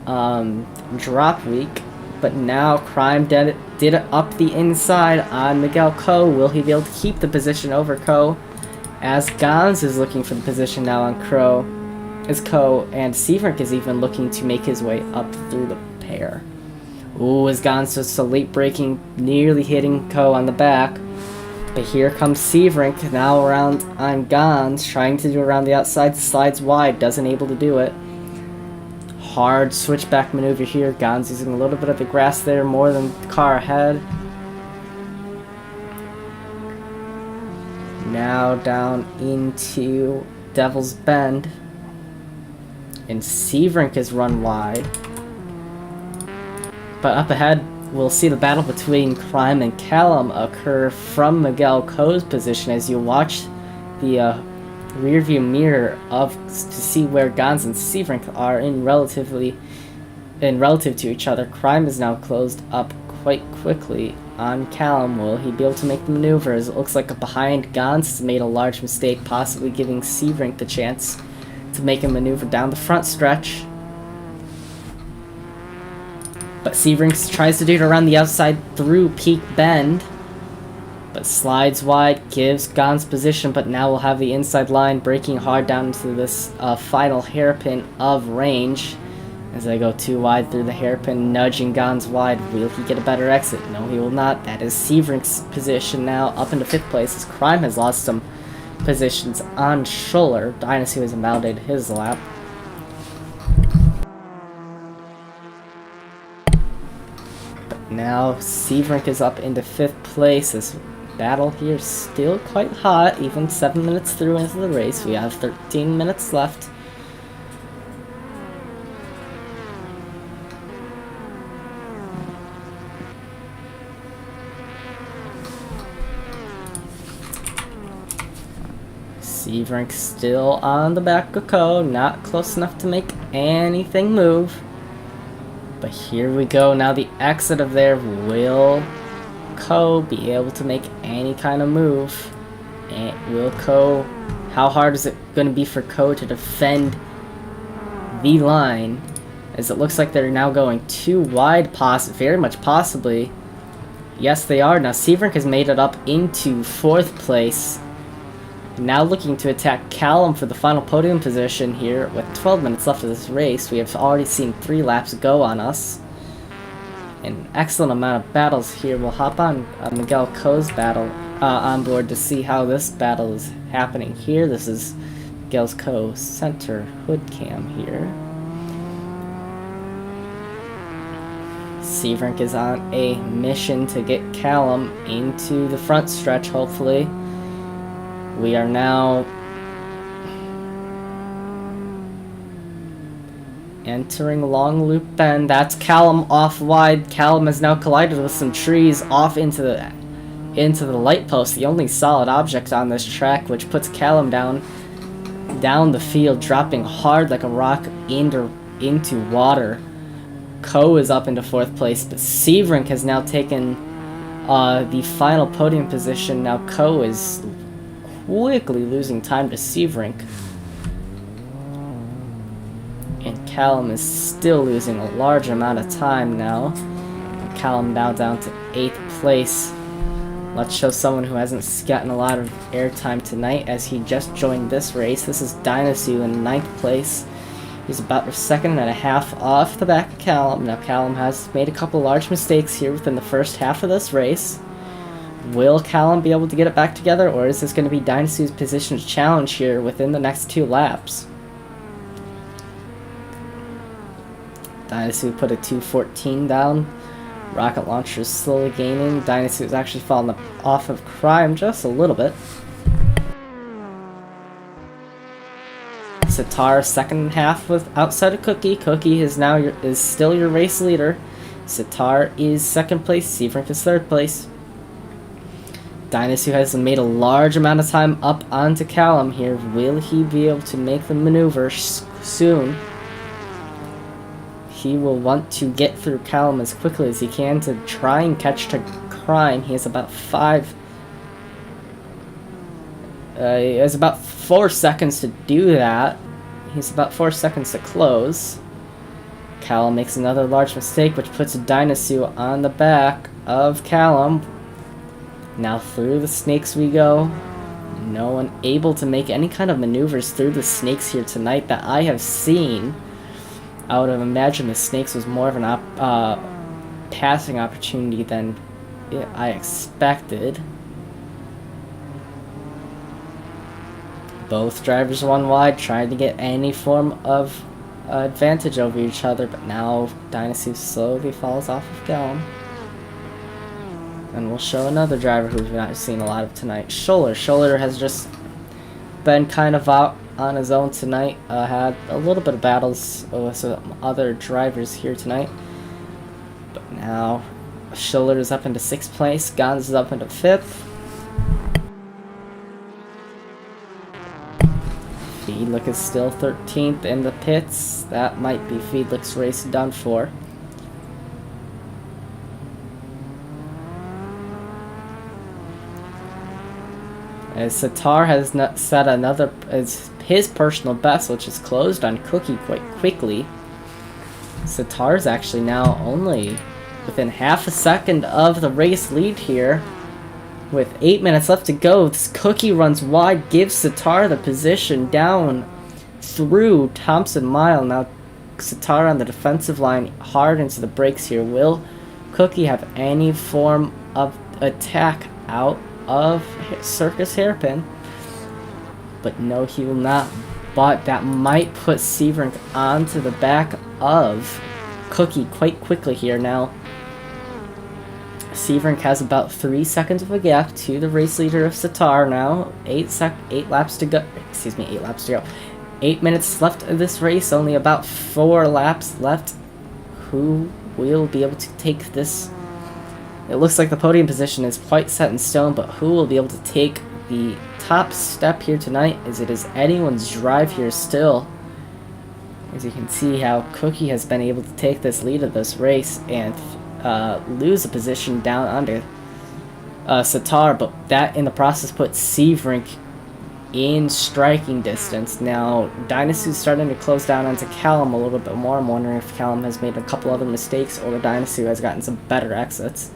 Speaker 1: drop week. But now Crime did it up the inside on Miguel Coe. Will he be able to keep the position over Coe? As Gans is looking for the position now on Coe, and Severink is even looking to make his way up through the pair. Ooh, as Gans just a late braking, nearly hitting Coe on the back. But here comes Severink now around on Gans, trying to do around the outside, slides wide, doesn't able to do it. Hard switchback maneuver here. Gans using a little bit of the grass there, more than the car ahead. Now down into Devil's Bend. And Severink is run wide. But up ahead, we'll see the battle between Crime and Callum occur from Miguel Coe's position as you watch the rearview mirror to see where Gans and Severink are relative to each other. Crime is now closed up quite quickly on Callum. Will he be able to make the maneuvers? It looks like behind Gans has made a large mistake, possibly giving Severink the chance to make a maneuver down the front stretch. But Severink tries to do it around the outside through Peak Bend, but slides wide, gives Gans position, but now we'll have the inside line braking hard down into this final hairpin of range. As they go too wide through the hairpin, nudging Gans wide. Will he get a better exit? No, he will not. That is Severink's position now up into 5th place, as Crime has lost some positions on Schuller. Dynasty has invalidated his lap. Now Severink is up into 5th place. This battle here is still quite hot, even 7 minutes through into the race. We have 13 minutes left. Severink still on the back of Coe, not close enough to make anything move. But here we go, now the exit of there. Will Coe be able to make any kind of move? And will Coe, how hard is it going to be for Coe to defend the line? As it looks like they're now going too wide, very much possibly. Yes, they are. Now Severink has made it up into 4th place. Now looking to attack Callum for the final podium position here. With 12 minutes left of this race, we have already seen 3 laps go on us. An excellent amount of battles here. We'll hop on Miguel Coe's battle on board to see how this battle is happening here. This is Miguel Coe center hood cam here. Severink is on a mission to get Callum into the front stretch, hopefully. We are now entering Long Loop Bend. That's Callum off wide. Callum has now collided with some trees off into the light post, the only solid object on this track, which puts Callum down the field, dropping hard like a rock into water. Coe is up into 4th place, but Severink has now taken the final podium position. Now Coe is quickly losing time to Severink. And Callum is still losing a large amount of time now. Callum now down to 8th place. Let's show someone who hasn't gotten a lot of airtime tonight as he just joined this race. This is Dinosu in 9th place. He's about a second and a half off the back of Callum. Now Callum has made a couple large mistakes here within the first half of this race. Will Callum be able to get it back together, or is this going to be Dinosu's position challenge here within the next 2 laps? Dinosu put a 2:14 down. Rocket Launcher is slowly gaining. Dinosu is actually falling off of Crime just a little bit. Sitar second half with outside of Cookie. Cookie is still your race leader. Sitar is 2nd place. Severink is 3rd place. Dinosu has made a large amount of time up onto Callum here. Will he be able to make the maneuver soon? He will want to get through Callum as quickly as he can to try and catch to Crime. He has about 4 seconds to do that. He's about 4 seconds to close. Callum makes another large mistake, which puts Dinosu on the back of Callum. Now through the snakes we go. No one able to make any kind of maneuvers through the snakes here tonight that I have seen. I would have imagined the snakes was more of an passing opportunity than I expected. Both drivers 1 wide, trying to get any form of advantage over each other, but now Dinosu slowly falls off of Callum. And we'll show another driver who we've not seen a lot of tonight, Scholler. Scholler has just been kind of out on his own tonight. Had a little bit of battles with some other drivers here tonight. But now Scholler is up into 6th place, Gans is up into 5th. Fiedlich is still 13th in the pits. That might be Fiedlich's race done for. As Sitar has set his personal best, which is closed on Cookie quite quickly. Sitar's actually now only within half a second of the race lead here. With 8 minutes left to go, this Cookie runs wide, gives Sitar the position down through Thomson Mile. Now Sitar on the defensive line, hard into the brakes here. Will Cookie have any form of attack out of Circus Hairpin? But no, he will not. But that might put Severink onto the back of Cookie quite quickly here now. Severink has about 3 seconds of a gap to the race leader of Sitar now. 8 laps to go. Excuse me, 8 laps to go. 8 minutes left of this race, only about 4 laps left. Who will be able to take this? It looks like the podium position is quite set in stone, but who will be able to take the top step here tonight, as it is anyone's drive here still. As you can see how Cookie has been able to take this lead of this race and lose a position down under Sitar, but that in the process puts Severink in striking distance. Now Dinosu's starting to close down onto Callum a little bit more. I'm wondering if Callum has made a couple other mistakes or Dinosu has gotten some better exits.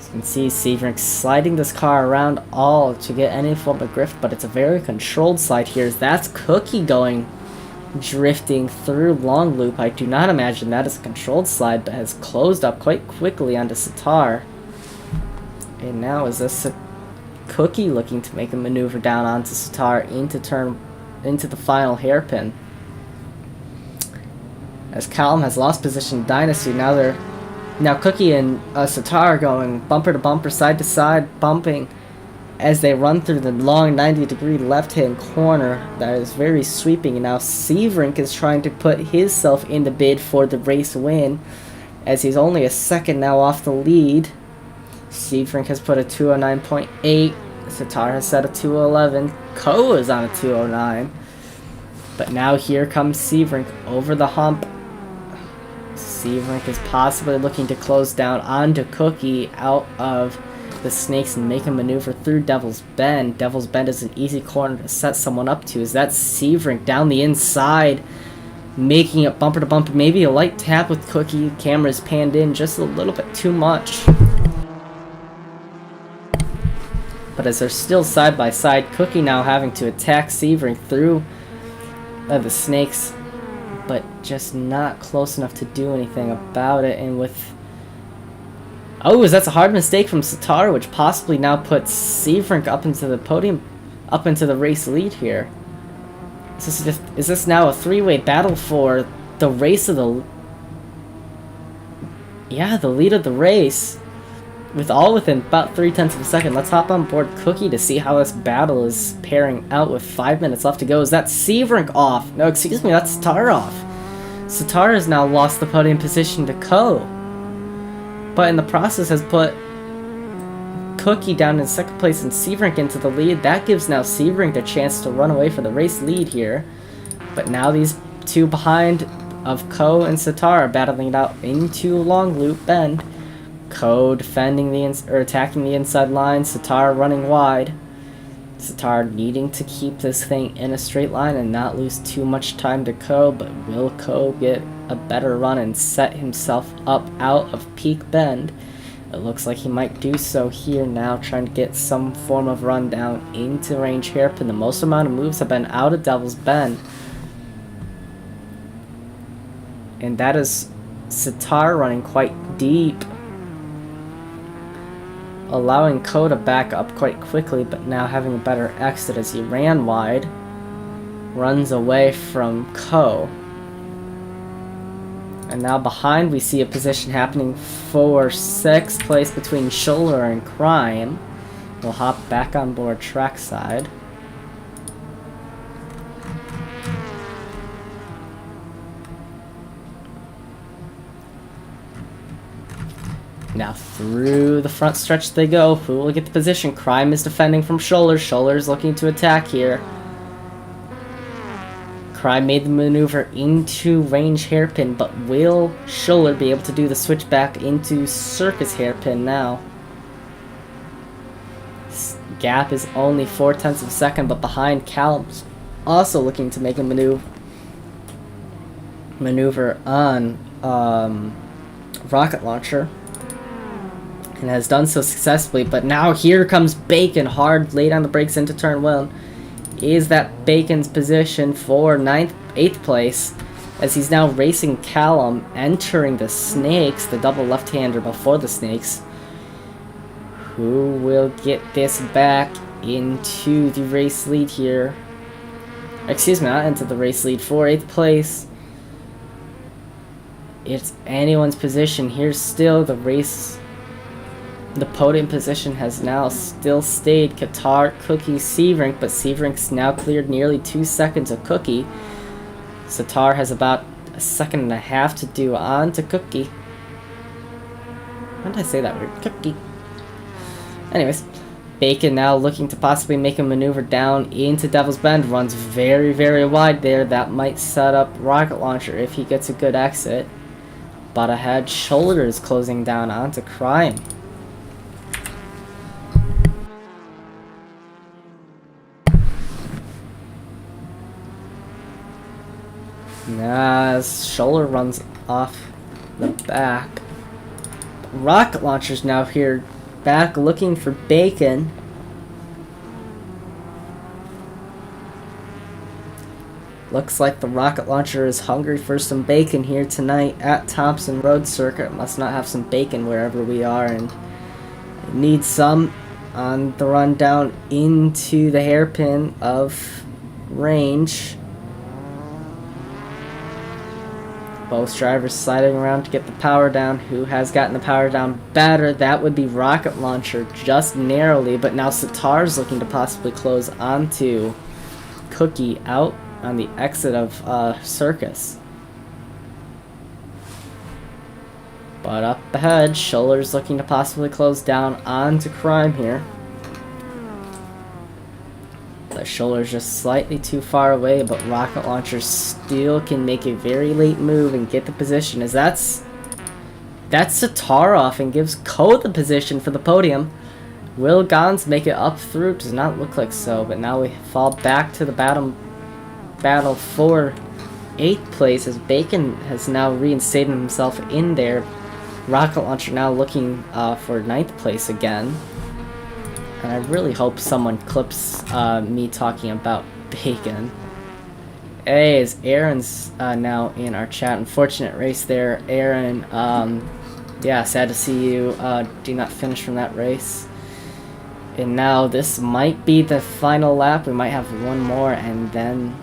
Speaker 1: You can see Severink sliding this car around all to get any form of drift, but it's a very controlled slide here. That's Cookie going drifting through long loop. I do not imagine that is a controlled slide, but has closed up quite quickly onto Sitar. And now is this Cookie looking to make a maneuver down onto Sitar into the final hairpin. As Callum has lost position, Dynasty now Cookie and Sitar are going bumper to bumper, side to side, bumping as they run through the long 90-degree left-hand corner that is very sweeping. And now Severink is trying to put himself in the bid for the race win, as he's only a second now off the lead. Severink has put a 209.8. Sitar has set a 211. Ko is on a 209. But now here comes Severink over the hump. Severink is possibly looking to close down onto Cookie out of the snakes and make a maneuver through Devil's Bend. Devil's Bend is an easy corner to set someone up to. Is that Severink down the inside, making it bumper to bumper? Maybe a light tap with Cookie. Camera's panned in just a little bit too much. But as they're still side by side, Cookie now having to attack Severink through the snakes, but just not close enough to do anything about it. And with... oh, that's a hard mistake from Sitar, which possibly now puts Severink up into the podium, up into the race lead here. Is this now a three-way battle for the race of the... yeah, the lead of the race, with all within about 0.3 of a second. Let's hop on board Cookie to see how this battle is pairing out with 5 minutes left to go. Is that Severink off? No, excuse me, that's Sitar off. Sitar has now lost the podium position to Ko, but in the process has put Cookie down in second place and Severink into the lead. That gives now Severink a chance to run away for the race lead here. But now these two behind of Ko and Sitar are battling it out into long loop bend. Ko defending attacking the inside line, Sitar running wide. Sitar needing to keep this thing in a straight line and not lose too much time to Ko, but will Ko get a better run and set himself up out of peak bend? It looks like he might do so here now, trying to get some form of run down into range hairpin. The most amount of moves have been out of Devil's Bend, and that is Sitar running quite deep, allowing Ko to back up quite quickly, but now having a better exit as he ran wide, runs away from Ko. And now behind we see a position happening for 6th place between Schuller and Crime. We'll hop back on board trackside. Now through the front stretch they go. Who will get the position? Crime is defending from Schuller. Schuller's looking to attack here. Crime made the maneuver into range hairpin, but will Schuller be able to do the switch back into circus hairpin now? This gap is only 0.4 of a second, but behind Callum's also looking to make a maneuver on rocket launcher, and has done so successfully. But now here comes Bacon, hard laid on the brakes into turn 1. Is that Bacon's position for 8th place, as he's now racing Callum, entering the snakes, the double left-hander before the snakes. Who will get this back into the race lead here? Excuse me, not into the race lead, for 8th place. It's anyone's position here still. The podium position has now still stayed Qatar, Cookie, Severink, but Severink's now cleared nearly 2 seconds of Cookie. Sitar has about 1.5 seconds to do on to Cookie. Why did I say that weird? Cookie. Anyways, Bacon now looking to possibly make a maneuver down into Devil's Bend. Runs very, very wide there. That might set up rocket launcher if he gets a good exit. But ahead, Shoulder is closing down onto Crime. As Shoulder runs off the back. Rocket launcher's now here back looking for Bacon. Looks like the rocket launcher is hungry for some bacon here tonight at Thomson Road Circuit. Must not have some bacon wherever we are, and it needs some on the run down into the hairpin of range. Both drivers sliding around to get the power down. Who has gotten the power down better? That would be Rocket Launcher, just narrowly, but now Sitar's looking to possibly close onto Cookie out on the exit of Circus. But up ahead, Schuller's looking to possibly close down onto Crime here. But Schuller's just slightly too far away, but Rocket Launcher still can make a very late move and get the position, as that's Sitar off and gives Ko the position for the podium. Will Gons make it up through? Does not look like so, but now we fall back to the battle for 8th place, as Bacon has now reinstated himself in there. Rocket Launcher now looking for 9th place again. And I really hope someone clips me talking about Bacon. Hey, as Aaron's now in our chat. Unfortunate race there, Aaron. Yeah, sad to see you do not finish from that race. And now this might be the final lap. We might have one more, and then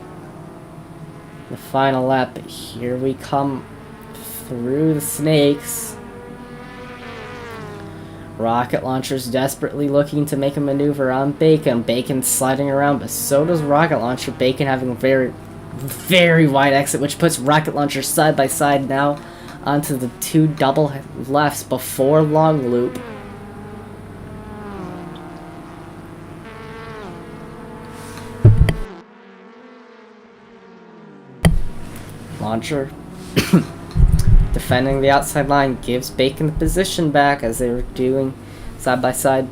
Speaker 1: the final lap. But here we come through the snakes. Rocket Launcher's desperately looking to make a maneuver on Bacon. Bacon's sliding around, but so does Rocket Launcher. Bacon having a very, very wide exit, which puts Rocket Launcher side by side now onto the two double lefts before long loop. Launcher defending the outside line gives Bacon the position back as they were doing side by side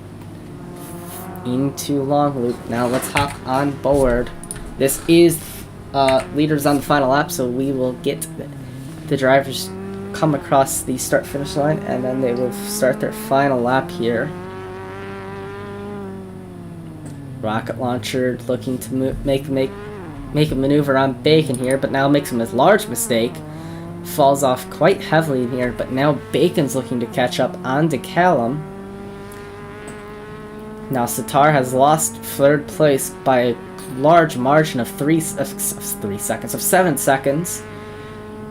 Speaker 1: into long loop. Now let's hop on board. This is leaders on the final lap, so we will get the drivers come across the start finish line, and then they will start their final lap here. Rocket Launcher looking to make a maneuver on Bacon here, but now makes him a large mistake. Falls off quite heavily in here, but now Bacon's looking to catch up onto Callum. Now Sitar has lost 3rd place by a large margin of 7 seconds.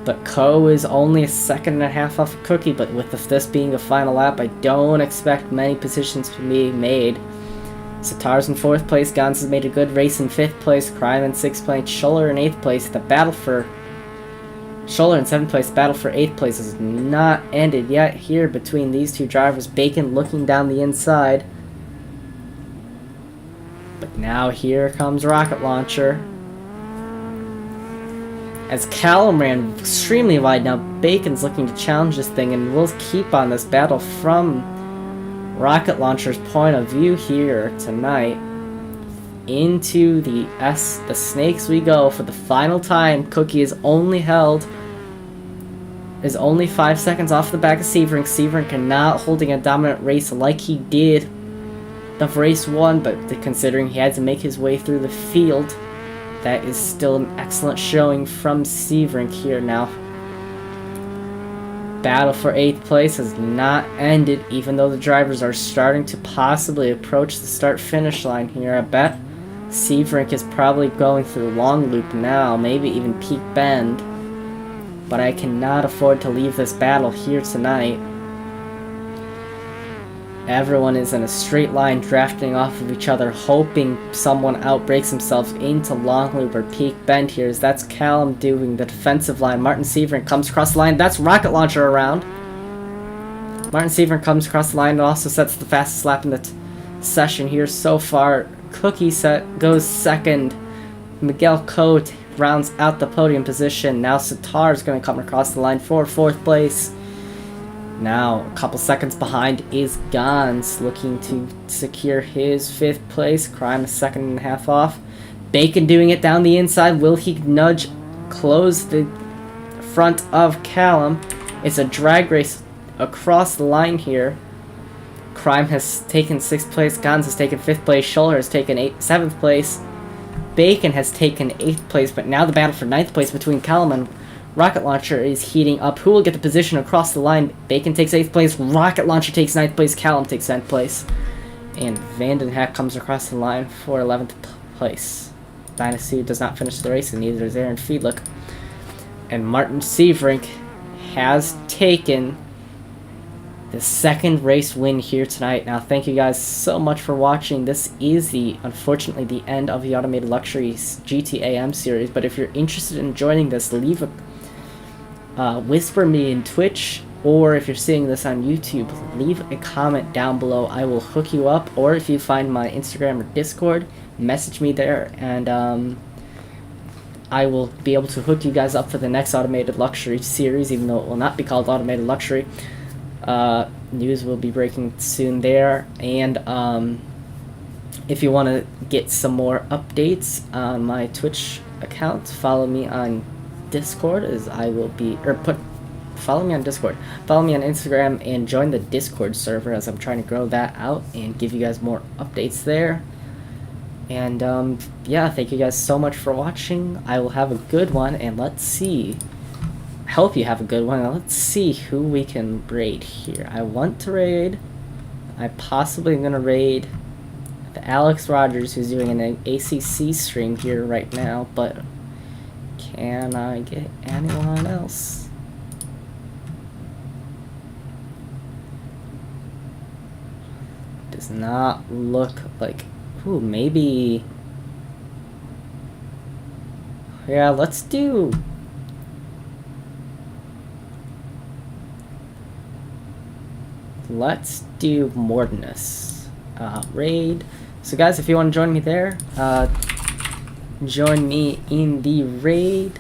Speaker 1: But Ko is only a 1.5 seconds off of Cookie, but with this being the final lap, I don't expect many positions to be made. Sitar's in 4th place, Gons has made a good race in 5th place, Crime in 6th place, Schuller in 8th place. The battle for Schuller in 7th place, battle for 8th place has not ended yet here between these two drivers. Bacon looking down the inside. But now here comes Rocket Launcher. As Callum ran extremely wide, now Bacon's looking to challenge this thing, and we'll keep on this battle from Rocket Launcher's point of view here tonight. Into the snakes we go for the final time. Cookie is only 5 seconds off the back of Severink. Severink not holding a dominant race like he did of race 1, but considering he had to make his way through the field, that is still an excellent showing from Severink here now. Battle for 8th place has not ended, even though the drivers are starting to possibly approach the start-finish line here. I bet Severink is probably going through long loop now, maybe even Peak Bend. But I cannot afford to leave this battle here tonight. Everyone is in a straight line drafting off of each other, hoping someone outbreaks himself into long loop or Peak Bend here, as that's Callum doing the defensive line. Martin Severink comes across the line. That's Rocket Launcher around. Martin Severink comes across the line and also sets the fastest lap in the session here so far. Cookie goes 2nd. Miguel Cote rounds out the podium position. Now Sitar is going to come across the line for 4th place. Now, a couple seconds behind is Gons, looking to secure his 5th place. Crime a 1.5 seconds off. Bacon doing it down the inside. Will he close the front of Callum? It's a drag race across the line here. Crime has taken 6th place, Gons has taken 5th place, Scholler has taken 7th place, Bacon has taken 8th place, but now the battle for 9th place between Callum and Rocket Launcher is heating up. Who will get the position across the line? Bacon takes 8th place, Rocket Launcher takes 9th place, Callum takes 10th place. And Vandenhack comes across the line for 11th place. Dynasty does not finish the race, and neither does Aaron Fiedlich. And Martin Severink has taken the 2nd race win here tonight. Now, thank you guys so much for watching. This is unfortunately the end of the Automated Luxuries GTAM series, but if you're interested in joining this, leave a whisper me in Twitch, or if you're seeing this on YouTube, leave a comment down below. I will hook you up, or if you find my Instagram or Discord, message me there, and I will be able to hook you guys up for the next Automated Luxury series, even though it will not be called Automated Luxury. News will be breaking soon there, and if you want to get some more updates on my Twitch account, follow me on Discord, as I will be, follow me on Discord, follow me on Instagram, and join the Discord server, as I'm trying to grow that out and give you guys more updates there. And yeah, thank you guys so much for watching. I will have a good one, and let's see. I hope you have a good one. Let's see who we can raid here. I want to raid. I possibly am going to raid the Alex Rogers, who's doing an ACC stream here right now, but can I get anyone else? Does not look like... Ooh, maybe... Yeah, let's do... Mordenus. Raid. So guys, if you want to join me there, join me in the raid.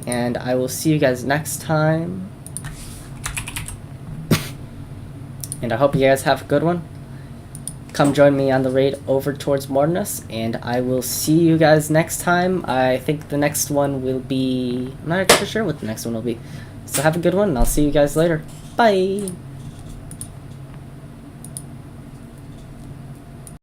Speaker 1: And I will see you guys next time. And I hope you guys have a good one. Come join me on the raid over towards Mordenus, and I will see you guys next time. I think the next one will be... I'm not actually sure what the next one will be. So have a good one, and I'll see you guys later. Bye!